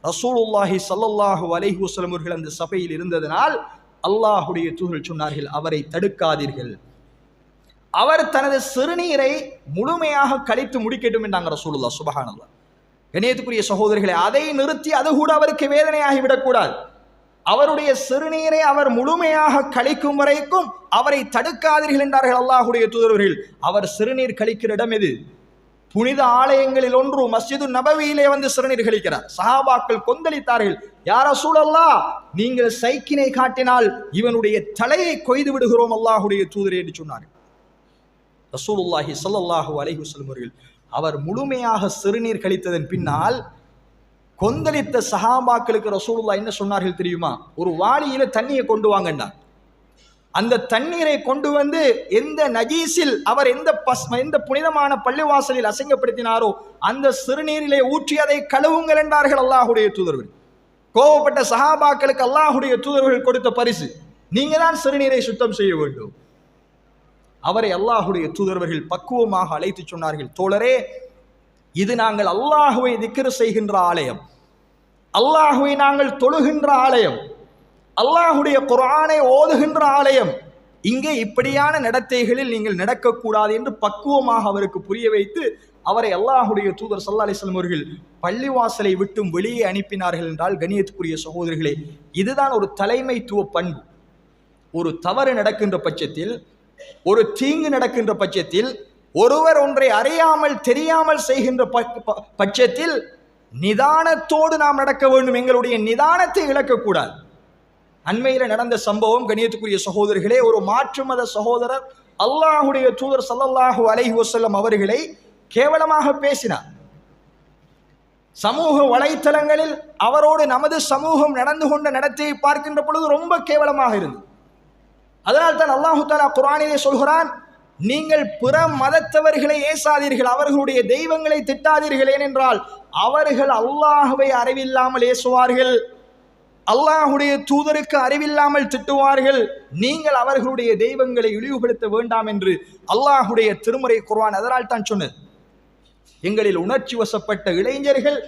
ரசூலுல்லாஹி ஸல்லல்லாஹு அலைஹி வஸல்லம் அவர்கள் அந்த சபையில் இருந்ததனால் அல்லாஹுடைய தூதர் சொன்னார்கள், அவரை தடுக்காதீர்கள், அவர் தனது சிறுநீரை முழுமையாக கழித்து முடிக்கட்டும் என்றாங்க ரசூலுல்லாஹ். சுப்ஹானல்லாஹ். கண்ணியத்துக்குரிய சகோதரர்களே, அதை நிறுத்தி அது கூட அவருக்கு வேதனையாகிவிடக்கூடாது. அவருடைய சிறுநீரை அவர் முழுமையாக கழிக்கும் வரைக்கும் அவரை தடுக்காதீர்கள் என்றார்கள் அல்லாஹுடைய தூதர்கள். அவர் சிறுநீர் கழிக்கிற இடம் எது? புனித ஆலயங்களில் ஒன்று மஸ்ஜிது நபவியிலே வந்து சிறுநீர் கழிக்கிறார். சஹாபாக்கள் கொந்தளித்தார்கள், யா ரசூலல்லாஹ், நீங்கள் சைக்கினை காட்டினால் இவனுடைய தலையை கொய்து விடுகிறோம் அல்லாஹுடைய தூதரே என்று சொன்னார்கள். ரசூலுல்லாஹி ஸல்லல்லாஹு அலைஹி வஸல்லம் அவர்கள் அவர் முழுமையாக சிறுநீர் கழித்ததன் பின்னால் கொந்தளித்த சஹாபாக்களுக்கு ரசூலுல்லாஹ் என்ன சொன்னார்கள் தெரியுமா? ஒரு வாளியில தண்ணியை கொண்டு வாங்கண்டா. அந்த தண்ணீரை கொண்டு வந்து எந்த நஜீஸில் அவர் எந்த புனிதமான பள்ளிவாசலில் அசிங்கப்படுத்தினாரோ அந்த சிறுநீரிலே ஊற்றி அதை கழுவுங்கள் என்றார்கள் அல்லாஹுடைய தூதர்கள். கோபப்பட்ட சஹாபாக்களுக்கு அல்லாஹுடைய தூதர்கள் கொடுத்த பரிசு, நீங்க தான் சிறுநீரை சுத்தம் செய்ய வேண்டும். அவரை அல்லாஹுடைய தூதர்கள் பக்குவமாக அழைத்து சொன்னார்கள், தோழரே, இது நாங்கள் அல்லாஹுவை திக்ர் செய்கின்ற ஆலயம், அல்லாஹுவை நாங்கள் தொழுகின்ற ஆலயம், அல்லாஹுடைய குர்ஆனை ஓதுகின்ற ஆலயம். இங்கே இப்படியான நடத்தைகளில் நீங்கள் நடக்கக்கூடாது என்று பக்குவமாக அவருக்கு புரிய வைத்து அவரை அல்லாஹுடைய தூதர் ஸல்லல்லாஹு அலைஹி வஸல்லம் அவர்கள் பள்ளிவாசலை விட்டும் வெளியே அனுப்பினார்கள் என்றால், கண்ணியத்துக்குரிய சகோதரர்களே, இதுதான் ஒரு தலைமைத்துவ பண்பு. ஒரு தவறு நடக்கின்ற பட்சத்தில், ஒரு தீங்கு நடக்கின்ற பட்சத்தில், ஒருவர் ஒன்றை அறியாமல் தெரியாமல் செய்கின்ற பட்சத்தில் நிதானத்தோடு நாம் நடக்க வேண்டும். எங்களுடைய நிதானத்தை இழக்கக்கூடாது. அண்மையில் நடந்த சம்பவம், கண்ணியத்துக்குரிய சகோதரர்களே, ஒரு மாற்று மத சகோதரர் அல்லாஹுடைய தூதர் ஸல்லல்லாஹு அலைஹி வஸல்லம் அவர்களை கேவலமாக பேசினார். சமூக வலைத்தளங்களில் அவரோடு நமது சமூகம் நடந்து கொண்ட நடத்தையை பார்க்கின்ற பொழுது ரொம்ப கேவலமாக இருந்தது. அதனால் தான் அல்லாஹு தஆலா குர்ஆனிலே சொல்கிறான், நீங்கள் பிற மதத்தவர்களை ஏசாதீர்கள், அவர்களுடைய தெய்வங்களை திட்டாதீர்கள், ஏனென்றால் அவர்கள் அல்லாஹுவை அறிவில்லாமல் ஏசுவார்கள், அல்லாஹுடைய தூதருக்கு அறிவில்லாமல் திட்டுவார்கள், நீங்கள் அவர்களுடைய தெய்வங்களை இழிவுபடுத்த வேண்டாம் என்று அல்லாஹுடைய திருமறை குர்ஆன் அதனால் தான் சொன்னது. எங்களில் உணர்ச்சி வசப்பட்ட இளைஞர்கள்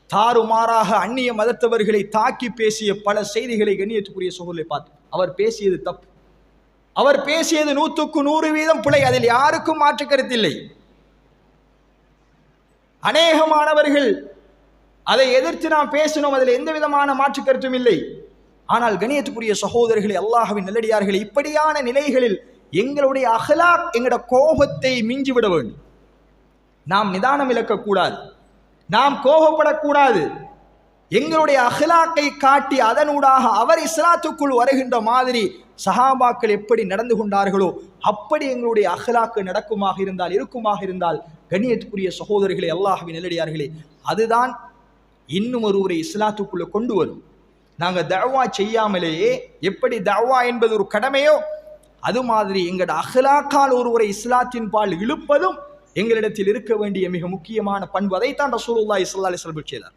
தாறுமாறாக அந்நிய மதத்தவர்களை தாக்கி பேசிய பல செய்திகளை கண்ணியத்துக்குரிய சகோதரரை பார்த்து, அவர் பேசியது தப்பு, அவர் பேசியது 100% பிழை, அதில் யாருக்கும் மாற்று கருத்தில்லை. அநேகமானவர்கள் அதை எதிர்த்து நாம் பேசினோம், அதில் எந்த விதமான மாற்று கருத்தும் இல்லை. ஆனால் கண்ணியத்துக்குரிய சகோதரர்களே, அல்லாஹ்வின் நல்லடியார்களே, இப்படியான நிலைகளில் எங்களுடைய அஹ்லாக், எங்களுடைய கோபத்தை மிஞ்சிவிட வேண்டும். நாம் நிதானம் இழக்கக்கூடாது, நாம் கோபப்படக்கூடாது. எங்களுடைய அஹ்லாக்கை காட்டி அதனூடாக அவர் இஸ்லாத்துக்குள் வருகின்ற மாதிரி சஹாபாக்கள் எப்படி நடந்து கொண்டார்களோ அப்படி எங்களுடைய அஹ்லாக்கு நடக்குமாக இருந்தால், இருக்குமாக இருந்தால், கண்ணியத்துக்குரிய சகோதரர்களே, அல்லாஹ்வின் நல்லடியார்களே, அதுதான் இன்னும் ஒருவரை இஸ்லாத்துக்குள்ள கொண்டு வரும். நாங்கள் தஅவா செய்யாமலேயே எப்படி தஅவா என்பது ஒரு கடமையோ அது மாதிரி எங்களோட அஹ்லாக்கால் ஒருவரை இஸ்லாத்தின் பால் இழுப்பதும் எங்களிடத்தில் இருக்க வேண்டிய மிக முக்கியமான பண்பு. அதைத்தான் ரசூலுல்லாஹி ஸல்லல்லாஹு அலைஹி வஸல்லம் செய்தார்.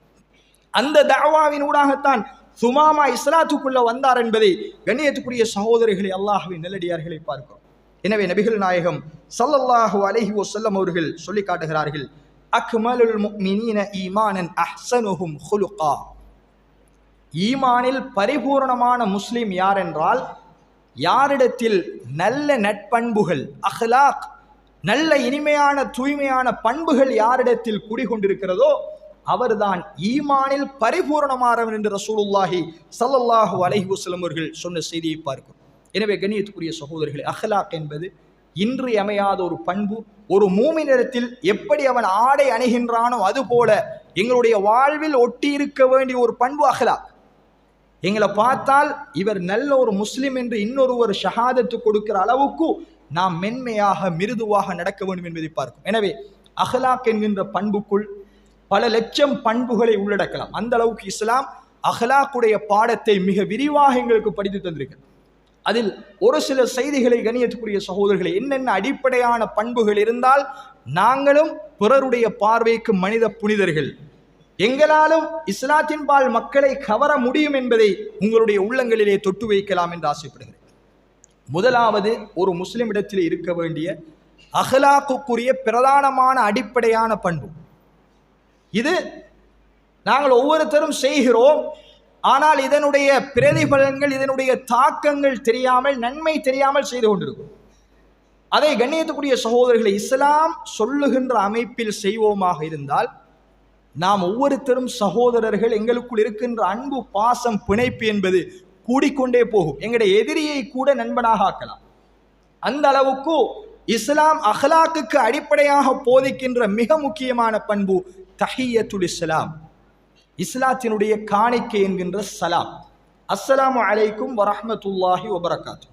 அந்த தஅவாவின் ஊடாகத்தான் சுமாமா இஸ்லாத்துக்குள்ள வந்தார் என்பதை கண்ணியத்துக்குரிய சகோதரர்களை, அல்லாஹ்வின் நல்லடியார்களை பார்க்கிறோம். எனவே நபிகள் நாயகம் ஸல்லல்லாஹு அலைஹி வஸல்லம் அவர்கள் சொல்லி காட்டுகிறார்கள், அக்மலுல் முஃமினீன ஈமானன் அஹ்ஸனுஹும் குலுகா. ஈமானில் பரிபூர்ணமான முஸ்லிம் யார் என்றால், யாரிடத்தில் நல்ல நட்பண்புகள், அஹ்லாக், நல்ல இனிமையான தூய்மையான பண்புகள் யாரிடத்தில் குடிகொண்டிருக்கிறதோ அவர்தான் ஈமானில் பரிபூர்ணமானவர் என்று ரசூலுல்லாஹி ஸல்லல்லாஹு அலைஹி வஸல்லம் அவர்கள் சொன்ன செய்தியை பார்க்கிறோம். எனவே கண்ணியத்துக்குரிய சகோதரர்களே, அஹ்லாக் என்பது இன்றியமையாத ஒரு பண்பு. ஒரு மூமினிடத்தில் எப்படி அவன் ஆடை அணிகின்றானோ அதுபோல எங்களுடைய வாழ்வில் ஒட்டி இருக்க வேண்டிய ஒரு பண்பு அஹ்லாக். எங்களை பார்த்தால் இவர் நல்ல ஒரு முஸ்லிம் என்று இன்னொருவர் ஷஹாதத்து கொடுக்கிற அளவுக்கு நாம் மென்மையாக மிருதுவாக நடக்க வேண்டும் என்பதை பார்க்கும். எனவே அஹ்லாக் என்கின்ற பண்புக்குள் பல லட்சம் பண்புகளை உள்ளடக்கலாம். அந்த அளவுக்கு இஸ்லாம் அஹ்லாக்குடைய பாடத்தை மிக விரிவாக எங்களுக்கு படித்து தந்திருக்கிறது. அதில் ஒரு சில செய்திகளை கண்ணியத்துக்குரிய சகோதரர்களை, என்னென்ன அடிப்படையான பண்புகள் இருந்தால் நாங்களும் பிறருடைய பார்வைக்கு மனித புனிதர்கள், எங்களாலும் இஸ்லாத்தின் பால் மக்களை கவர முடியும் என்பதை உங்களுடைய உள்ளங்களிலே தொட்டு வைக்கலாம் என்று ஆசைப்படுகிறேன். முதலாவது, ஒரு முஸ்லிம் இடத்தில் இருக்க வேண்டிய அஹ்லாக்குக்குரிய பிரதானமான அடிப்படையான பண்பு இது. நாங்கள் ஒவ்வொருத்தரும் செய்கிறோம், ஆனால் இதனுடைய பிரதிபலன்கள், இதனுடைய தாக்கங்கள் தெரியாமல், நன்மை தெரியாமல் செய்து கொண்டிருக்கும். அதை கண்ணியத்துக்குரிய சகோதரர்களை, இஸ்லாம் சொல்லுகின்ற அமைப்பில் செய்வோமாக இருந்தால் நாம் ஒவ்வொருத்தரும் சகோதரர்கள், எங்களுக்குள் இருக்கின்ற அன்பு, பாசம், பிணைப்பு என்பது கூடிக்கொண்டே போகும். எங்களுடைய எதிரியை கூட நண்பனாக ஆக்கலாம். அந்த அளவுக்கு இஸ்லாம் அஹ்லாக்குக்கு அடிப்படையாக போதிக்கின்ற மிக முக்கியமான பண்பு தஹிய்யத்துல் இஸ்லாம், இஸ்லாத்தினுடைய காணிக்கை என்கின்ற சலாம். அஸ்ஸலாமு அலைக்கும் வரஹ்மத்துல்லாஹி வபரகாத்து.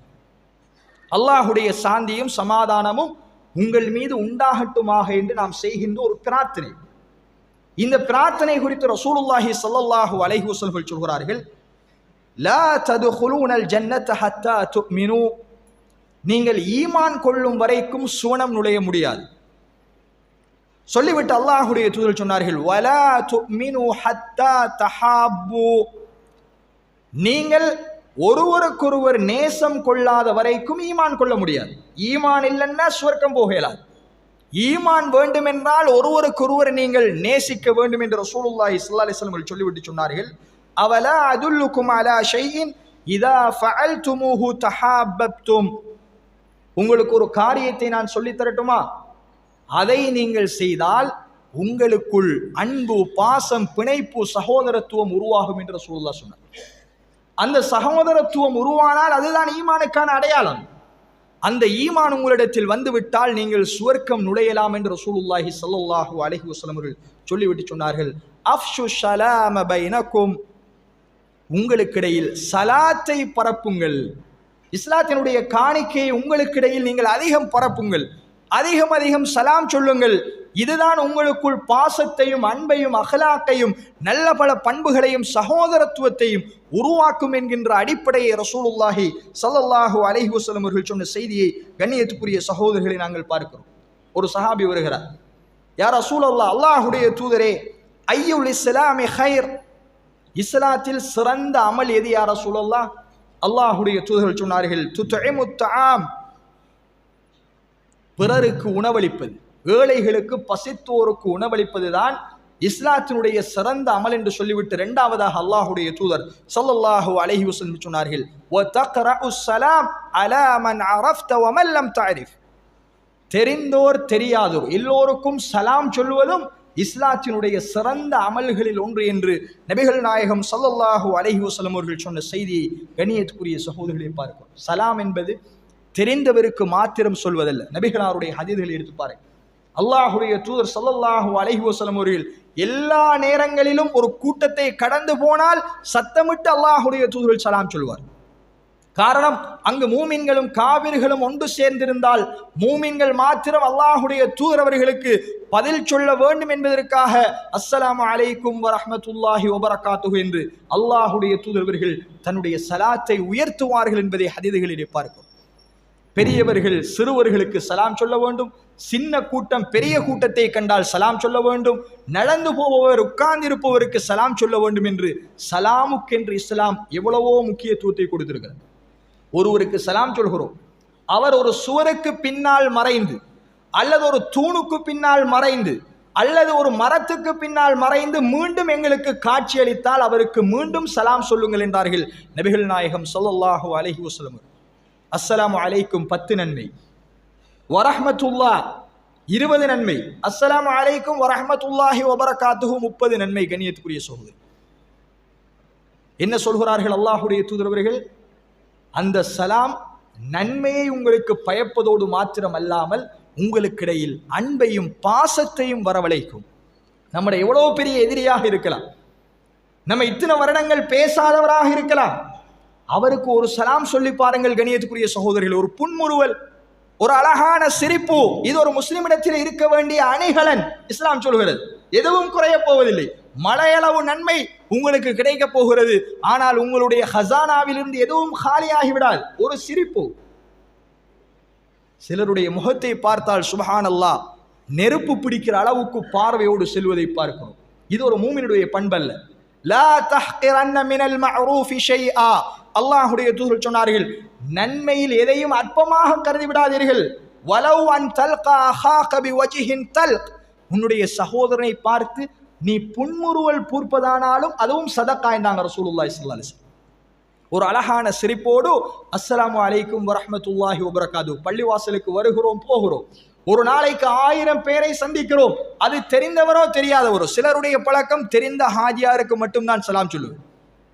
அல்லாஹுடைய சாந்தியும் சமாதானமும் உங்கள் மீது உண்டாகட்டுமாக என்று நாம் செய்கின்ற ஒரு பிரார்த்தனை. இந்த பிரார்த்தனை குறித்து ரசூலுல்லாஹி ஸல்லல்லாஹு அலைஹி வஸல்லம் சொல்கிறார்கள், லா ததுகுலூனல் ஜன்னத ஹத்தா துமினு, நீங்கள் ஈமான் கொள்ளும் வரைக்கும் சுவனம் நுழைய முடியாது. சொல்லிவிட்டு அல்லாஹுடைய தூதர் சொன்னார்கள், வலா துமினு ஹத்தா தஹாப்பு, நீங்கள் ஒருவருக்கொருவர் நேசம் கொள்ளாத வரைக்கும் ஈமான் கொள்ள முடியாது. ஈமான் இல்லைன்னா சுவர்க்கம் போகலாது. ஈமான் வேண்டும் என்றால் ஒருவருக்கொருவர் நீங்கள் நேசிக்க வேண்டும் என்று ரசூலுல்லாஹி ஸல்லல்லாஹு அலைஹி வஸல்லம் சொல்லிவிட்டு சொன்னார்கள், அவலா அதுல்லுக்கும் அலா ஷைஇன் இதா ஃபஅல்துமூஹு தஹாப்பப்தும், உங்களுக்கு ஒரு காரியத்தை நான் சொல்லித் தரட்டுமா? அதை நீங்கள் செய்தால் உங்களுக்குள் அன்பு, பாசம், பிணைப்பு, சகோதரத்துவம் உருவாகும் என்று ரசூலுல்லாஹ் சொன்னார். அந்த சகோதரத்துவம் உருவானால் அதுதான் ஈமானுக்கான அடையாளம். அந்த ஈமான் உங்களிடத்தில் வந்துவிட்டால் நீங்கள் சுவர்க்கம் நுழையலாம் என்று ரசூலுல்லாஹி ஸல்லல்லாஹு அலைஹி வஸல்லம் அவர்கள் சொல்லிவிட்டு சொன்னார்கள், அஃஷு ஸலாம பைனக்கும், உங்களுக்கிடையில் சலாத்தை பரப்புங்கள். இஸ்லாத்தினுடைய காணிக்கையை உங்களுக்கிடையில் நீங்கள் அதிகம் பரப்புங்கள், அதிகம் அதிகம் சலாம் சொல்லுங்கள். இதுதான் உங்களுக்குள் பாசத்தையும், அன்பையும், அஹ்லாக்கையும், நல்ல பல பண்புகளையும், சகோதரத்துவத்தையும் உருவாக்கும் என்கின்ற அடிப்படையை ரசூலுல்லாஹி ஸல்லல்லாஹு அலைஹி வஸல்லம் அவர்கள் சொன்ன செய்தியை கண்ணியத்துக்குரிய சகோதரர்களை நாங்கள் பார்க்கிறோம். ஒரு சஹாபி வருகிறார், யா ரசூலல்லாஹ், அல்லாஹுடைய தூதரே, ஐயுல் இஸ்லாமி கைர், இஸ்லாத்தில் சிறந்த அமல் எது யா ரசூலல்லாஹ்? அல்லாஹுடைய தூதர்கள் சொன்னார்கள், துத்இமுத் தஆம், பிறருக்கு உணவளிப்பது, ஏழைகளுக்கு, பசித்தோருக்கு உணவளிப்பதுதான் இஸ்லாத்தினுடைய சிறந்த அமல் என்று சொல்லிவிட்டு இரண்டாவதாக அல்லாஹுடைய தூதர் ஸல்லல்லாஹு அலைஹி வஸல்லம் சொன்னார்கள், வ தக்ரஉஸ் ஸலாம் அலா மன் அரஃப்த வ மன் லம் தஅரிஃப், தெரிந்தோர் தெரியாதோர் எல்லோருக்கும் சலாம் சொல்வதும் இஸ்லாத்தினுடைய சிறந்த அமல்களில் ஒன்று என்று நபிகள் நாயகம் ஸல்லல்லாஹு அலைஹி வஸல்லம் அவர்கள் சொன்ன செய்தியை கண்ணியத்துக்குரிய சகோதரர்களை பார்க்கிறோம். சலாம் என்பது தெரிந்தவருக்கு மாத்திரம் சொல்வதல்ல. நபிகளாருடைய ஹதீஸ்களை எடுத்து பாருங்கள். அல்லாஹுடைய தூதர் ஸல்லல்லாஹு அலைஹி வஸல்லம் அவர்கள் எல்லா நேரங்களிலும் ஒரு கூட்டத்தை கடந்து போனால் சத்தமிட்டு அல்லாஹுடைய தூதர்கள் சலாம் சொல்வார். காரணம், அங்கு மூமின்களும் காபிர்களும் ஒன்று சேர்ந்திருந்தால் மூமின்கள் மாத்திரம் அல்லாஹுடைய தூதர் அவர்களுக்கு பதில் சொல்ல வேண்டும் என்பதற்காக அஸ்ஸலாமு அலைக்கும் வரஹ்மத்துல்லாஹி வபரகாத்துஹு என்று அல்லாஹுடைய தூதர்கள் தன்னுடைய சலாத்தை உயர்த்துவார்கள் என்பதை ஹதீஸ்களிலே பார்க்கிறோம். பெரியவர்கள் சிறுவர்களுக்கு சலாம் சொல்ல வேண்டும், சின்ன கூட்டம் பெரிய கூட்டத்தை கண்டால் சலாம் சொல்ல வேண்டும், நடந்து போபவர் உட்கார்ந்திருப்பவருக்கு சலாம் சொல்ல வேண்டும் என்று சலாமுக்கென்று இஸ்லாம் எவ்வளவோ முக்கியத்துவத்தை கொடுத்திருக்கிறது. ஒருவருக்கு சலாம் சொல்கிறோம், அவர் ஒரு சுவருக்கு பின்னால் மறைந்து, அல்லது ஒரு தூணுக்கு பின்னால் மறைந்து, அல்லது ஒரு மரத்துக்கு பின்னால் மறைந்து மீண்டும் எங்களுக்கு காட்சி அளித்தால் அவருக்கு மீண்டும் சலாம் சொல்லுங்கள் என்றார்கள் நபிகள் நாயகம் ஸல்லல்லாஹு அலைஹி வஸல்லம். அஸ்ஸலாமு அலைக்கும் 10 நன்மை, வரஹ்மத்துல்லாஹ் 20 நன்மை, அஸ்ஸலாமு அலைக்கும் வரஹ்மத்துல்லாஹி வபரகாத்துஹு 30 நன்மை. கண்ணியத்துக்குரிய சகோதரர், என்ன சொல்கிறார்கள் அல்லாஹுடைய தூதர் அவர்கள்? அந்த சலாம் நன்மையை உங்களுக்கு பயப்பதோடு மாத்திரம் அல்லாமல் உங்களுக்கிடையில் அன்பையும் பாசத்தையும் வரவழைக்கும். நம்முடைய எவ்வளவு பெரிய எதிரியாக இருக்கலாம், நம்ம இத்தனை வருடங்கள் பேசாதவராக இருக்கலாம், அவருக்கு ஒரு சலாம் சொல்லி பாருங்கள் கண்ணியத்துக்குரிய சகோதரர்கள். ஒரு புன்முறுவல், ஒரு அழகான சிரிப்பு, இது ஒரு முஸ்லிமிடத்தில் இருக்க வேண்டிய அணிகலன். இஸ்லாம் சொல்கிறது, எதுவும் குறைய போவதில்லை, மலையளவு நன்மை உங்களுக்கு கிடைக்க போகிறது. ஆனால் உங்களுடைய ஹசானாவிலிருந்து எதுவும் காலியாகிவிடாது. ஒரு சிரிப்பு, சிலருடைய முகத்தை பார்த்தால் சுப்ஹானல்லாஹ் நெருப்பு பிடிக்கிற அளவுக்கு பார்வையோடு செல்வதை பார்க்கிறோம். இது ஒரு மூமினுடைய பண்பல்ல. லா தஹ்கிரன்ன மினல் மஅரூஃபி ஷைஆ, அல்லாஹ்வுடைய தூதர் சொன்னார்கள், நன்மையில் எதையும் அற்பமாக கருதி விடாதீர்கள். வலவ் அன் தல்கா அஹாக பிவஜ்ஹின் தல்க், உன்னுடைய சகோதரனை பார்த்து நீ புன்முறுவல் பூர்ப்பதானாலும் அதுவும் சதக்கா என்றாங்க ரசூலுல்லாஹி ஸல்லல்லாஹு அலைஹி வஸல்லம். ஒரு அழகான சிரிப்போடு அஸ்ஸலாமு அலைக்கும் வரஹ்மத்துல்லாஹி வபரகாத்துஹு, பள்ளிவாசலுக்கு வருகிறோம் போகிறோம், ஒரு நாளைக்கு 1000 பேரை சந்திக்கிறோம். அது தெரிந்தவரோ தெரியாதவரோ, சிலருடைய பழக்கம் தெரிந்த ஹாஜியாருக்கு மட்டும்தான் சலாம் சொல்லுவேன்,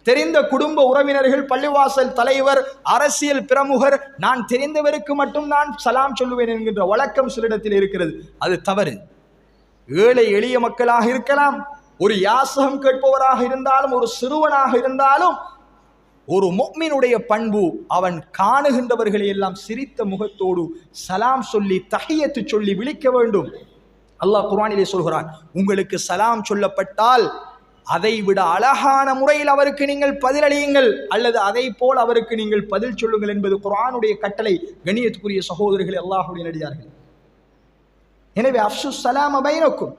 தெரிந்த குடும்ப உறவினர்கள், பள்ளிவாசல் தலைவர், அரசியல் பிரமுகர், நான் தெரிந்தவருக்கு மட்டும்தான் சலாம் சொல்லுவேன் என்கின்ற வழக்கம் சிலரிடத்தில் இருக்கிறது. அது தவறு. ஏழை எளிய மக்களாக இருக்கலாம், ஒரு யாசகம் கேட்பவராக இருந்தாலும், ஒரு சிறுவனாக இருந்தாலும், ஒரு முஃமினுடைய பண்பு அவன் காணுகின்றவர்களை எல்லாம் சிரித்த முகத்தோடு சலாம் சொல்லி தஹியத்து சொல்லி விழிக்க வேண்டும். அல்லாஹ் குர்ஆனிலே சொல்கிறான், உங்களுக்கு சலாம் சொல்லப்பட்டால் அதை விட அழகான முறையில் அவருக்கு நீங்கள் பதிலளியுங்கள், அல்லது அதை போல் அவருக்கு நீங்கள் பதில் சொல்லுங்கள் என்பது குர்ஆனுடைய கட்டளை. கண்ணியத்துக்குரிய சகோதரர்களே, அல்லாஹ்வுடைய நடிகார்கள், எனவே அஃஷு ஸலாம பைனக்கும்,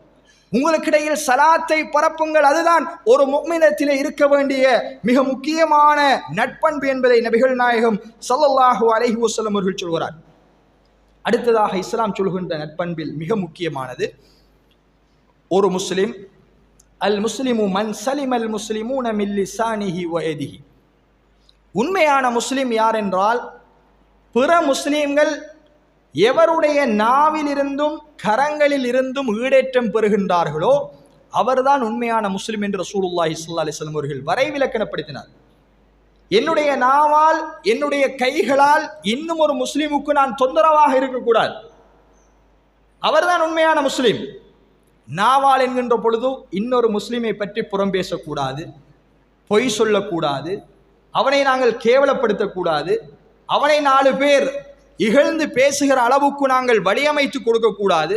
உங்களுக்கிடையில் சலாத்தை பரப்புங்கள். அதுதான் ஒரு முஃமினிடத்திலே இருக்க வேண்டிய மிக முக்கியமான நட்பண்பு என்பதை நபிகள் நாயகம் ஸல்லல்லாஹு அலைஹி வஸல்லம் அவர்கள் சொல்கிறார். அடுத்ததாக இஸ்லாம் சொல்கின்ற நட்பண்பில் மிக முக்கியமானது, ஒரு முஸ்லிம், அல் முஸ்லிமு மன் சலிமல் முஸ்லிமூன மின் லிசானிஹி வ யதிஹி, உண்மையான முஸ்லிம் யார் என்றால், பிற முஸ்லிம்கள் எவருடைய நாவில் இருந்தும் கரங்களில் இருந்தும் ஈடேற்றம் பெறுகின்றார்களோ அவர்தான் உண்மையான முஸ்லிம் என்று ரசூலுல்லாஹி ஸல்லல்லாஹு அலைஹி வஸல்லம் அவர்கள் வரைவிலக்கணப்படுத்தினார். என்னுடைய நாவால், என்னுடைய கைகளால் இன்னும் ஒரு முஸ்லிமுக்கு நான் தொந்தரவாக இருக்கக்கூடாது, அவர்தான் உண்மையான முஸ்லிம். நாவால் என்கின்ற பொழுது இன்னொரு முஸ்லிமை பற்றி புறம் பேசக்கூடாது, பொய் சொல்லக்கூடாது, அவனை நாங்கள் கேவலப்படுத்தக்கூடாது, அவனை 4 பேர் இகழ்ந்து பேசுகிற அளவுக்கு நாங்கள் வழியமைத்து கொடுக்கக்கூடாது,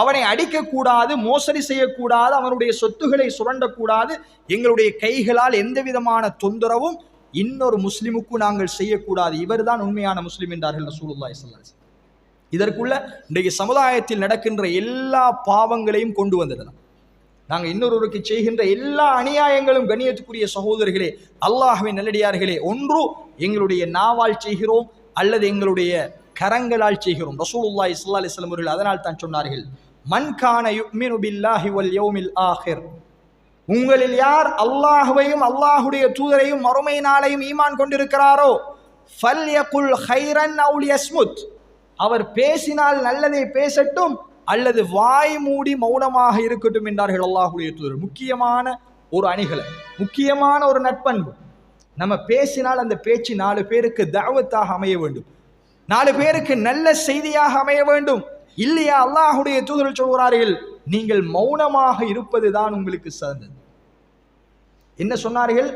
அவனை அடிக்கக்கூடாது, மோசடி செய்யக்கூடாது, அவனுடைய சொத்துக்களை சுரண்டக்கூடாது. எங்களுடைய கைகளால் எந்த விதமான தொந்தரவும் இன்னொரு முஸ்லிமுக்கு நாங்கள் செய்யக்கூடாது. இவர்தான் உண்மையான முஸ்லிம் என்றார்கள் ரசூலுல்லாஹி ஸல்லல்லாஹு அலைஹி வஸல்லம். இதற்குள்ள இன்றைக்கு சமுதாயத்தில் நடக்கின்ற எல்லா பாவங்களையும் கொண்டு வந்துடலாம். நாங்கள் இன்னொருவருக்கு செய்கின்ற எல்லா அநியாயங்களும், கண்ணியத்துக்குரிய சகோதரர்களே, அல்லாஹ்வின் நல்லடியார்களே, ஒன்று எங்களுடைய நாவால் செய்கிறோம் அல்லது எங்களுடைய கரங்களால் செய்கிறோம். ரசூலுல்லாஹி ஸல்லல்லாஹு அலைஹி வஸல்லம் அவர்கள் அதனால் தான் சொன்னார்கள், மன் கான யுமினு பில்லாஹி வல் யௌமில் ஆகிர், உங்களில் யார் அல்லாஹ்வையும் அல்லாஹ்வுடைய தூதரையும் மறுமை நாளையும் ஈமான் கொண்டிருக்கிறாரோ, ஃபல்யகுல் கைரன் அவு லியஸ்முத், அவர் பேசினால் நல்லதை பேசட்டும் அல்லது வாய் மூடி மௌனமாக இருக்கட்டும் என்றார்கள் அல்லாஹ்வுடைய தூதர். முக்கியமான ஒரு அணிகலை, முக்கியமான ஒரு நட்பண்பு. நம்ம பேசினால் அந்த பேச்சு 4 பேருக்கு தஅவத்தாக அமைய வேண்டும், 4 பேருக்கு நல்ல செய்தியாக அமைய வேண்டும். இல்லையா, அல்லாஹ்வுடைய தூதர் சொல்கிறார்கள், நீங்கள் மௌனமாக இருப்பது தான் உங்களுக்கு சிறந்தது. என்ன சொன்னார்கள்?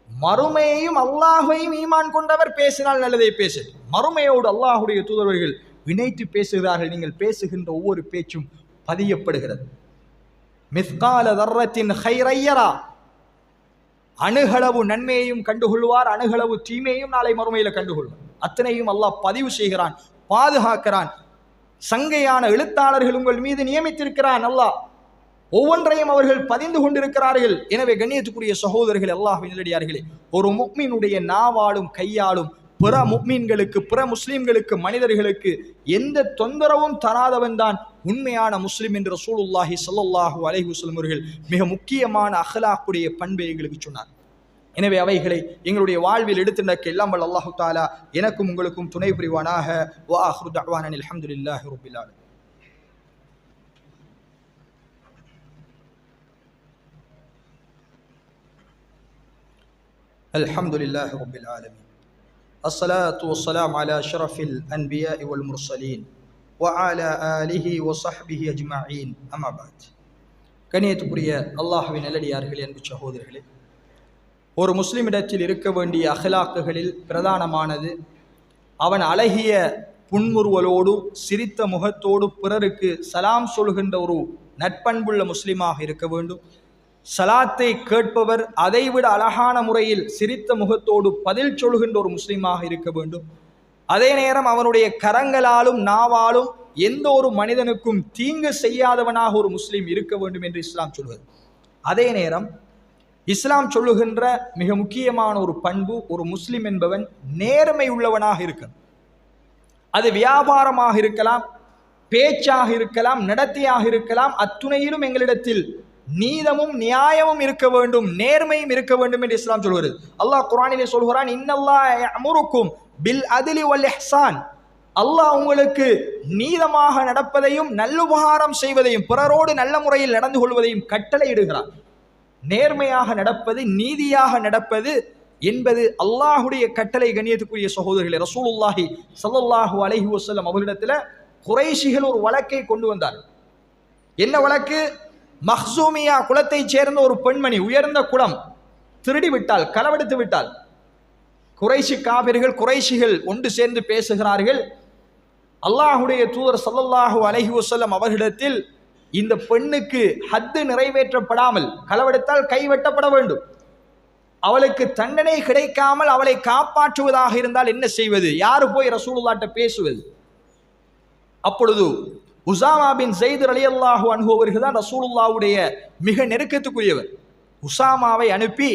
மறுமையையும் அல்லாஹ்வையும் ஈமான் கொண்டவர் பேசினால் நல்லதை பேசு. மறுமையோடு அல்லாஹ்வுடைய தூதர்கள் இணைத்து பேசுகிறார்கள். நீங்கள் பேசுகின்ற ஒவ்வொரு பேச்சும் பதியப்படுகிறது. மிஸ்கால தர்ரத்தின் ஹைரையரா, அணுகளவு நன்மையையும் கண்டுகொள்வார், அணுகளவு தீமையையும் நாளை மறுமையில் கண்டுகொள்வார். அத்தனையும் அல்லாஹ் பதிவு செய்கிறான், பாதுகாக்கிறான். சங்கையான எழுத்தாளர்கள் உங்கள் மீது நியமித்திருக்கிறான் அல்லாஹ், ஒவ்வொன்றையும் அவர்கள் பதிந்து கொண்டிருக்கிறார்கள். எனவே கண்ணியத்துக்குரிய சகோதரர்கள், அல்லாஹ்வின் நல்லடியார்களே, ஒரு முஃமினுடைய நாவாலும் கையாலும் பிற முஃமின்களுக்கு, பிற முஸ்லிம்களுக்கு, மனிதர்களுக்கு எந்த தொந்தரவும் தராதவன் தான் உண்மையான முஸ்லிம் என்று ரசூலுல்லாஹி ஸல்லல்லாஹு அலைஹி வஸல்லம் அவர்கள் மிக முக்கியமான அஹ்லாக்குடைய பண்பை எங்களுக்கு சொன்னார். எனவே அவைகளை எங்களுடைய வாழ்வில் எடுத்து நடக்க எல்லாம் வல்ல அல்லாஹு தஆலா எனக்கும் உங்களுக்கும் துணை புரிவானாக. வ ஆஹிரு தஅவானா அல்ஹம்துலில்லாஹி ரப்பில் ஆலமீன். அல்ஹம்துலில்லாஹி ரப்பில் ஆலமீன். அஸ்ஸலாத்து வஸ்ஸலாமு அலா அஷ்ரஃபில் அன்பியாஇ வல் முர்ஸலீன் வ அலா ஆலிஹி வ ஸஹ்பிஹி அஜ்மஈன். அம்மா பஅத். கண்ணியத்துக்குரிய அல்லாஹ்வின் நல்லடியார்களே, அன்பு சகோதரர்களே, ஒரு முஸ்லிமிடத்தில் இருக்க வேண்டிய அஹ்லாக்குகளில் பிரதானமானது அவன் அழகிய புன்முறுவலோடு சிரித்த முகத்தோடு பிறருக்கு சலாம் சொல்கின்ற ஒரு நட்பண்புள்ள முஸ்லிமாக இருக்க வேண்டும். சலாத்தை கேட்பவர் அதைவிட அழகான முறையில் சிரித்த முகத்தோடு பதில் சொல்கின்ற ஒரு முஸ்லிமாக இருக்க வேண்டும். அதே நேரம் அவனுடைய கரங்களாலும் நாவாலும் எந்த ஒரு மனிதனுக்கும் தீங்கு செய்யாதவனாக ஒரு முஸ்லிம் இருக்க வேண்டும் என்று இஸ்லாம் சொல்கிறது. அதே நேரம் இஸ்லாம் சொல்லுகின்ற மிக முக்கியமான ஒரு பண்பு, ஒரு முஸ்லிம் என்பவன் நேர்மை உள்ளவனாக இருக்கணும். அது வியாபாரமாக இருக்கலாம், பேச்சாக இருக்கலாம், நடத்தையாக இருக்கலாம். அத்துணையிலும் எங்களிடத்தில் நீதமும் நியாயமும் இருக்க வேண்டும், நேர்மையும் இருக்க வேண்டும் என்று இஸ்லாம் சொல்கிறது. அல்லாஹ் குர்ஆனிலே சொல்கிறான், இன்னல்லாஹ யஅமுருக்கும் பில் அத்லி வல் இஹ்சான். அல்லாஹ் உங்களுக்கு நீதமாக நடப்பதையும் நல்லுபகாரம் செய்வதையும் பிறரோடு நல்ல முறையில் நடந்து கொள்வதையும் கட்டளையிடுகிறார். நேர்மையாக நடப்பது, நீதியாக நடப்பது என்பது அல்லாஹுடைய கட்டளை. கண்ணியத்துக்குரிய சகோதரர்களே, ரசூலுல்லாஹி ஸல்லல்லாஹு அலைஹி வஸல்லம் அவர்களிடத்தில் குறைஷிகள் ஒரு வழக்கை கொண்டு வந்தார். என்ன வழக்கு? மக்சூமியா குலத்தைச் சேர்ந்த ஒரு பெண்மணி, உயர்ந்த குலம், திருடி விட்டால், களவெடுத்து விட்டால். குறைஷி காபிர்கள், குறைஷிகள் ஒன்று சேர்ந்து பேசுகிறார்கள். அல்லாஹுடைய தூதர் ஸல்லல்லாஹு அலைஹி வஸல்லம் அவர்களிடத்தில் இந்த பெண்ணுக்கு ஹத்து நிறைவேற்றப்படாமல், களவெடுத்தால் கை வெட்டப்பட வேண்டும், அவளுக்கு தண்டனை கிடைக்காமல் அவளை காப்பாற்றுவதாக இருந்தால் என்ன செய்வது? யாரு போய் ரசூலுல்லாஹ்ட்ட பேசுவது? அப்பொழுது உசாமா பின் ஸைத் ரலியல்லாஹு அன்ஹு அவர்கள் தான் ரசூலுல்லாஹ்வுடைய மிக நெருக்கத்துக்குரியவர். உசாமாவை அனுப்பி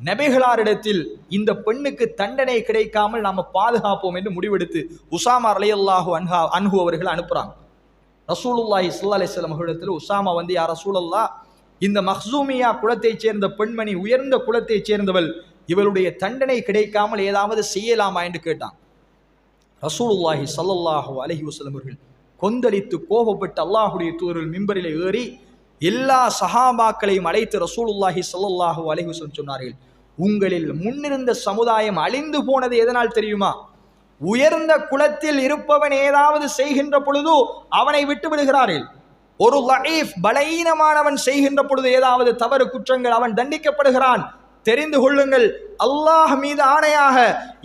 நபிகளாரிடத்தில் இந்த பெண்ணுக்கு தண்டனை கிடைக்காமல் நாம பாதுகாப்போம் என்று முடிவெடுத்து உசாமா ரலியல்லாஹு அன்ஹு அவர்கள் அனுப்புறாங்க. ரசூலுல்லாஹி ஸல்லல்லாஹு அலைஹி வஸல்லம் அவர்களிடத்தில் உசாமா வந்து, யா ரசூலல்லாஹ், இந்த மக்சூமியா குலத்தைச் சேர்ந்த பெண்மணி உயர்ந்த குலத்தைச் சேர்ந்தவள், இவளுடைய தண்டனை கிடைக்காமல் ஏதாவது செய்யலாமா என்று கேட்டான். ரசூலுல்லாஹி ஸல்லல்லாஹு அலைஹி வஸல்லம் அவர்கள் கொந்தளித்து கோபப்பட்டு அல்லாஹுடைய தூதர் மிம்பரிலே ஏறி எல்லா சஹாபாக்களையும் அழைத்து ரசூலுல்லாஹி ஸல்லல்லாஹு அலைஹி வஸல்லம் சொன்னார்கள், உங்களில் முன்னிருந்த சமுதாயம் அழிந்து போனது எதனால் தெரியுமா? உயர்ந்த குலத்தில் இருப்பவன் ஏதாவது செய்கின்ற பொழுது அவனை விட்டு விடுகிறார்கள். ஒரு லஈஃப் பலவீனமானவன் செய்கின்ற பொழுது ஏதாவது தவறு குற்றங்கள் அவன் தண்டிக்கப்படுகிறான். தெரிந்து கொள்ளுங்கள், அல்லாஹ் மீது ஆணையாக,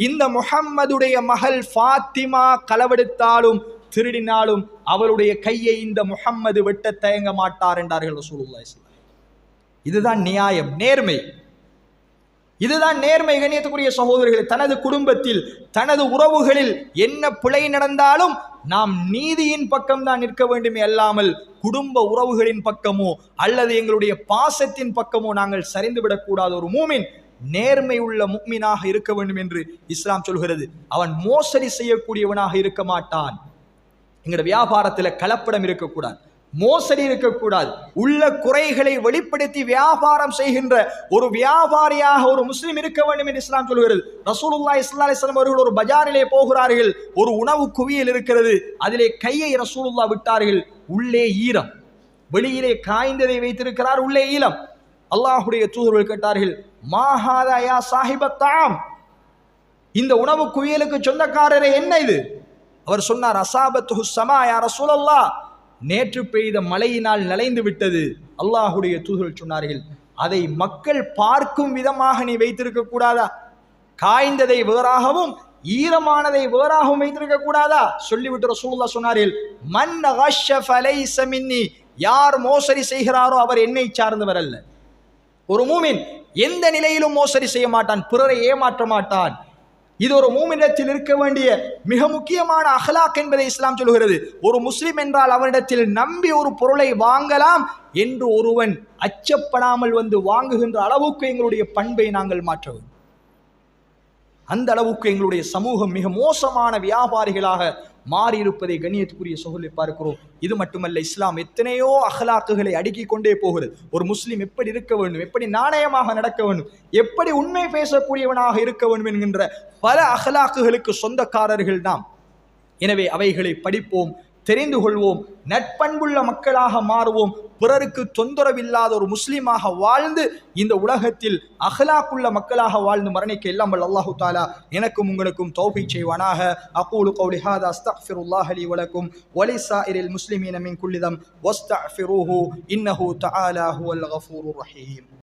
இந்த முஹம்மதுடைய மகள் ஃபாத்திமா களவெடுத்தாலும் திருடினாலும் அவளுடைய கையை இந்த முஹம்மது வெட்ட தயங்க மாட்டார் என்றார்கள் ரசூலுல்லாஹி ஸல்லல்லாஹு அலைஹி வஸல்லம். இதுதான் நியாயம், நேர்மை. இதுதான் நேர்மை. கண்ணியத்துக்குரிய சகோதரர்களே, தனது குடும்பத்தில், தனது உறவுகளில் என்ன பிழை நடந்தாலும் நாம் நீதியின் பக்கம் தான் நிற்க வேண்டுமே அல்லாமல் குடும்ப உறவுகளின் பக்கமோ அல்லது எங்களுடைய பாசத்தின் பக்கமோ நாங்கள் சரிந்து விடக்கூடாது. ஒரு மூமின் நேர்மை உள்ள முஃமினாக இருக்க வேண்டும் என்று இஸ்லாம் சொல்கிறது. அவன் மோசடி செய்யக்கூடியவனாக இருக்க மாட்டான். எங்களுடைய வியாபாரத்தில் கலப்படம் இருக்கக்கூடாது, மோசடி இருக்கக்கூடாது. உள்ள குறைகளை வெளிப்படுத்தி வியாபாரம் செய்கின்ற ஒரு வியாபாரியாக ஒரு முஸ்லிம் இருக்க வேண்டும் என்று இஸ்லாம் சொல்கிறது. ரசூலுல்லாஹி ஸல்லல்லாஹு அலைஹி வஸல்லம் அவர்கள் ஒரு பஜாரிலே போகிறார்கள், ஒரு உணவு குவியல் இருக்கிறது, அதிலே கையை ரசூலுல்லாஹ் விட்டார்கள், உள்ளே ஈரம், வெளியிலே காய்ந்ததை வைத்திருக்கிறார், உள்ளே ஈரம். அல்லாஹுடைய தூதர்கள் கேட்டார்கள், மா ஹாதா யா சாஹிபத் தஆம், இந்த உணவு குவியலுக்கு சொந்தக்காரரே என்ன இது? அவர் சொன்னார், அஸாபத்துஹு ஸமா யா ரசூலல்லாஹ், நேற்று பெய்த மழையினால் நனைந்து விட்டது. அல்லாஹுடைய தூதர்கள் சொன்னார்கள், அதை மக்கள் பார்க்கும் விதமாக நீ வைத்திருக்க கூடாதா? காய்ந்ததை வேறாகவும் ஈரமானதை வேறாகவும் வைத்திருக்க கூடாதா? சொல்லிவிட்டு ரசூலுல்லாஹ் சொன்னார்கள், மன் கஷ்ஷ ஃபலைஸ மின்னி, யார் மோசடி செய்கிறாரோ அவர் என்னை சார்ந்தவர் அல்ல. ஒரு மூமின் எந்த நிலையிலும் மோசடி செய்ய மாட்டான், பிறரை ஏமாற்ற மாட்டான். இது ஒரு மூமினிடத்தில் இருக்க வேண்டிய மிக முக்கியமான அஹ்லாக் என்பதை இஸ்லாம் சொல்கிறது. ஒரு முஸ்லிம் என்றால் அவனிடத்தில் நம்பி ஒரு பொருளை வாங்கலாம் என்று ஒருவன் அச்சப்படாமல் வந்து வாங்குகின்ற அளவுக்கு எங்களுடைய பண்பை நாங்கள் மாற்ற வேண்டும். அந்த அளவுக்கு எங்களுடைய சமூகம் மிக மோசமான வியாபாரிகளாக மாறி இருப்பதை கண்ணியத்துக்குரிய சகோதரரை பார்க்கிறோம். இது மட்டுமல்ல, இஸ்லாம் எத்தனையோ அஹ்லாக்குகளை அடுக்கிக் கொண்டே போகிறது. ஒரு முஸ்லிம் எப்படி இருக்க வேண்டும், எப்படி நாணயமாக நடக்க வேண்டும், எப்படி உண்மை பேசக்கூடியவனாக இருக்க வேண்டும் என்கின்ற பல அஹ்லாக்குகளுக்கு சொந்தக்காரர்கள் நாம். எனவே அவைகளை படிப்போம், தெரிந்து கொள்வோம், நட்பண்புள்ள மக்களாக மாறுவோம், பிறருக்கு தொந்தரவில்லாத ஒரு முஸ்லீமாக வாழ்ந்து இந்த உலகத்தில் அஹ்லாக்குள்ள மக்களாக வாழ்ந்து மரணிக்க எல்லாம் வல்ல அல்லாஹு தஆலா எனக்கும் உங்களுக்கும் தௌஃபீக் செய்வானாக. அகூலு கௌலி ஹாதா அஸ்தக்ஃபிருல்லாஹ லி வ லக்கும் வ லிஸாயிரில் முஸ்லிமீன மின் குல்லி தம் வஸ்தக்ஃபிரூஹு இன்னஹு தஆலா ஹுவல் கஃபூருர் ரஹீம்.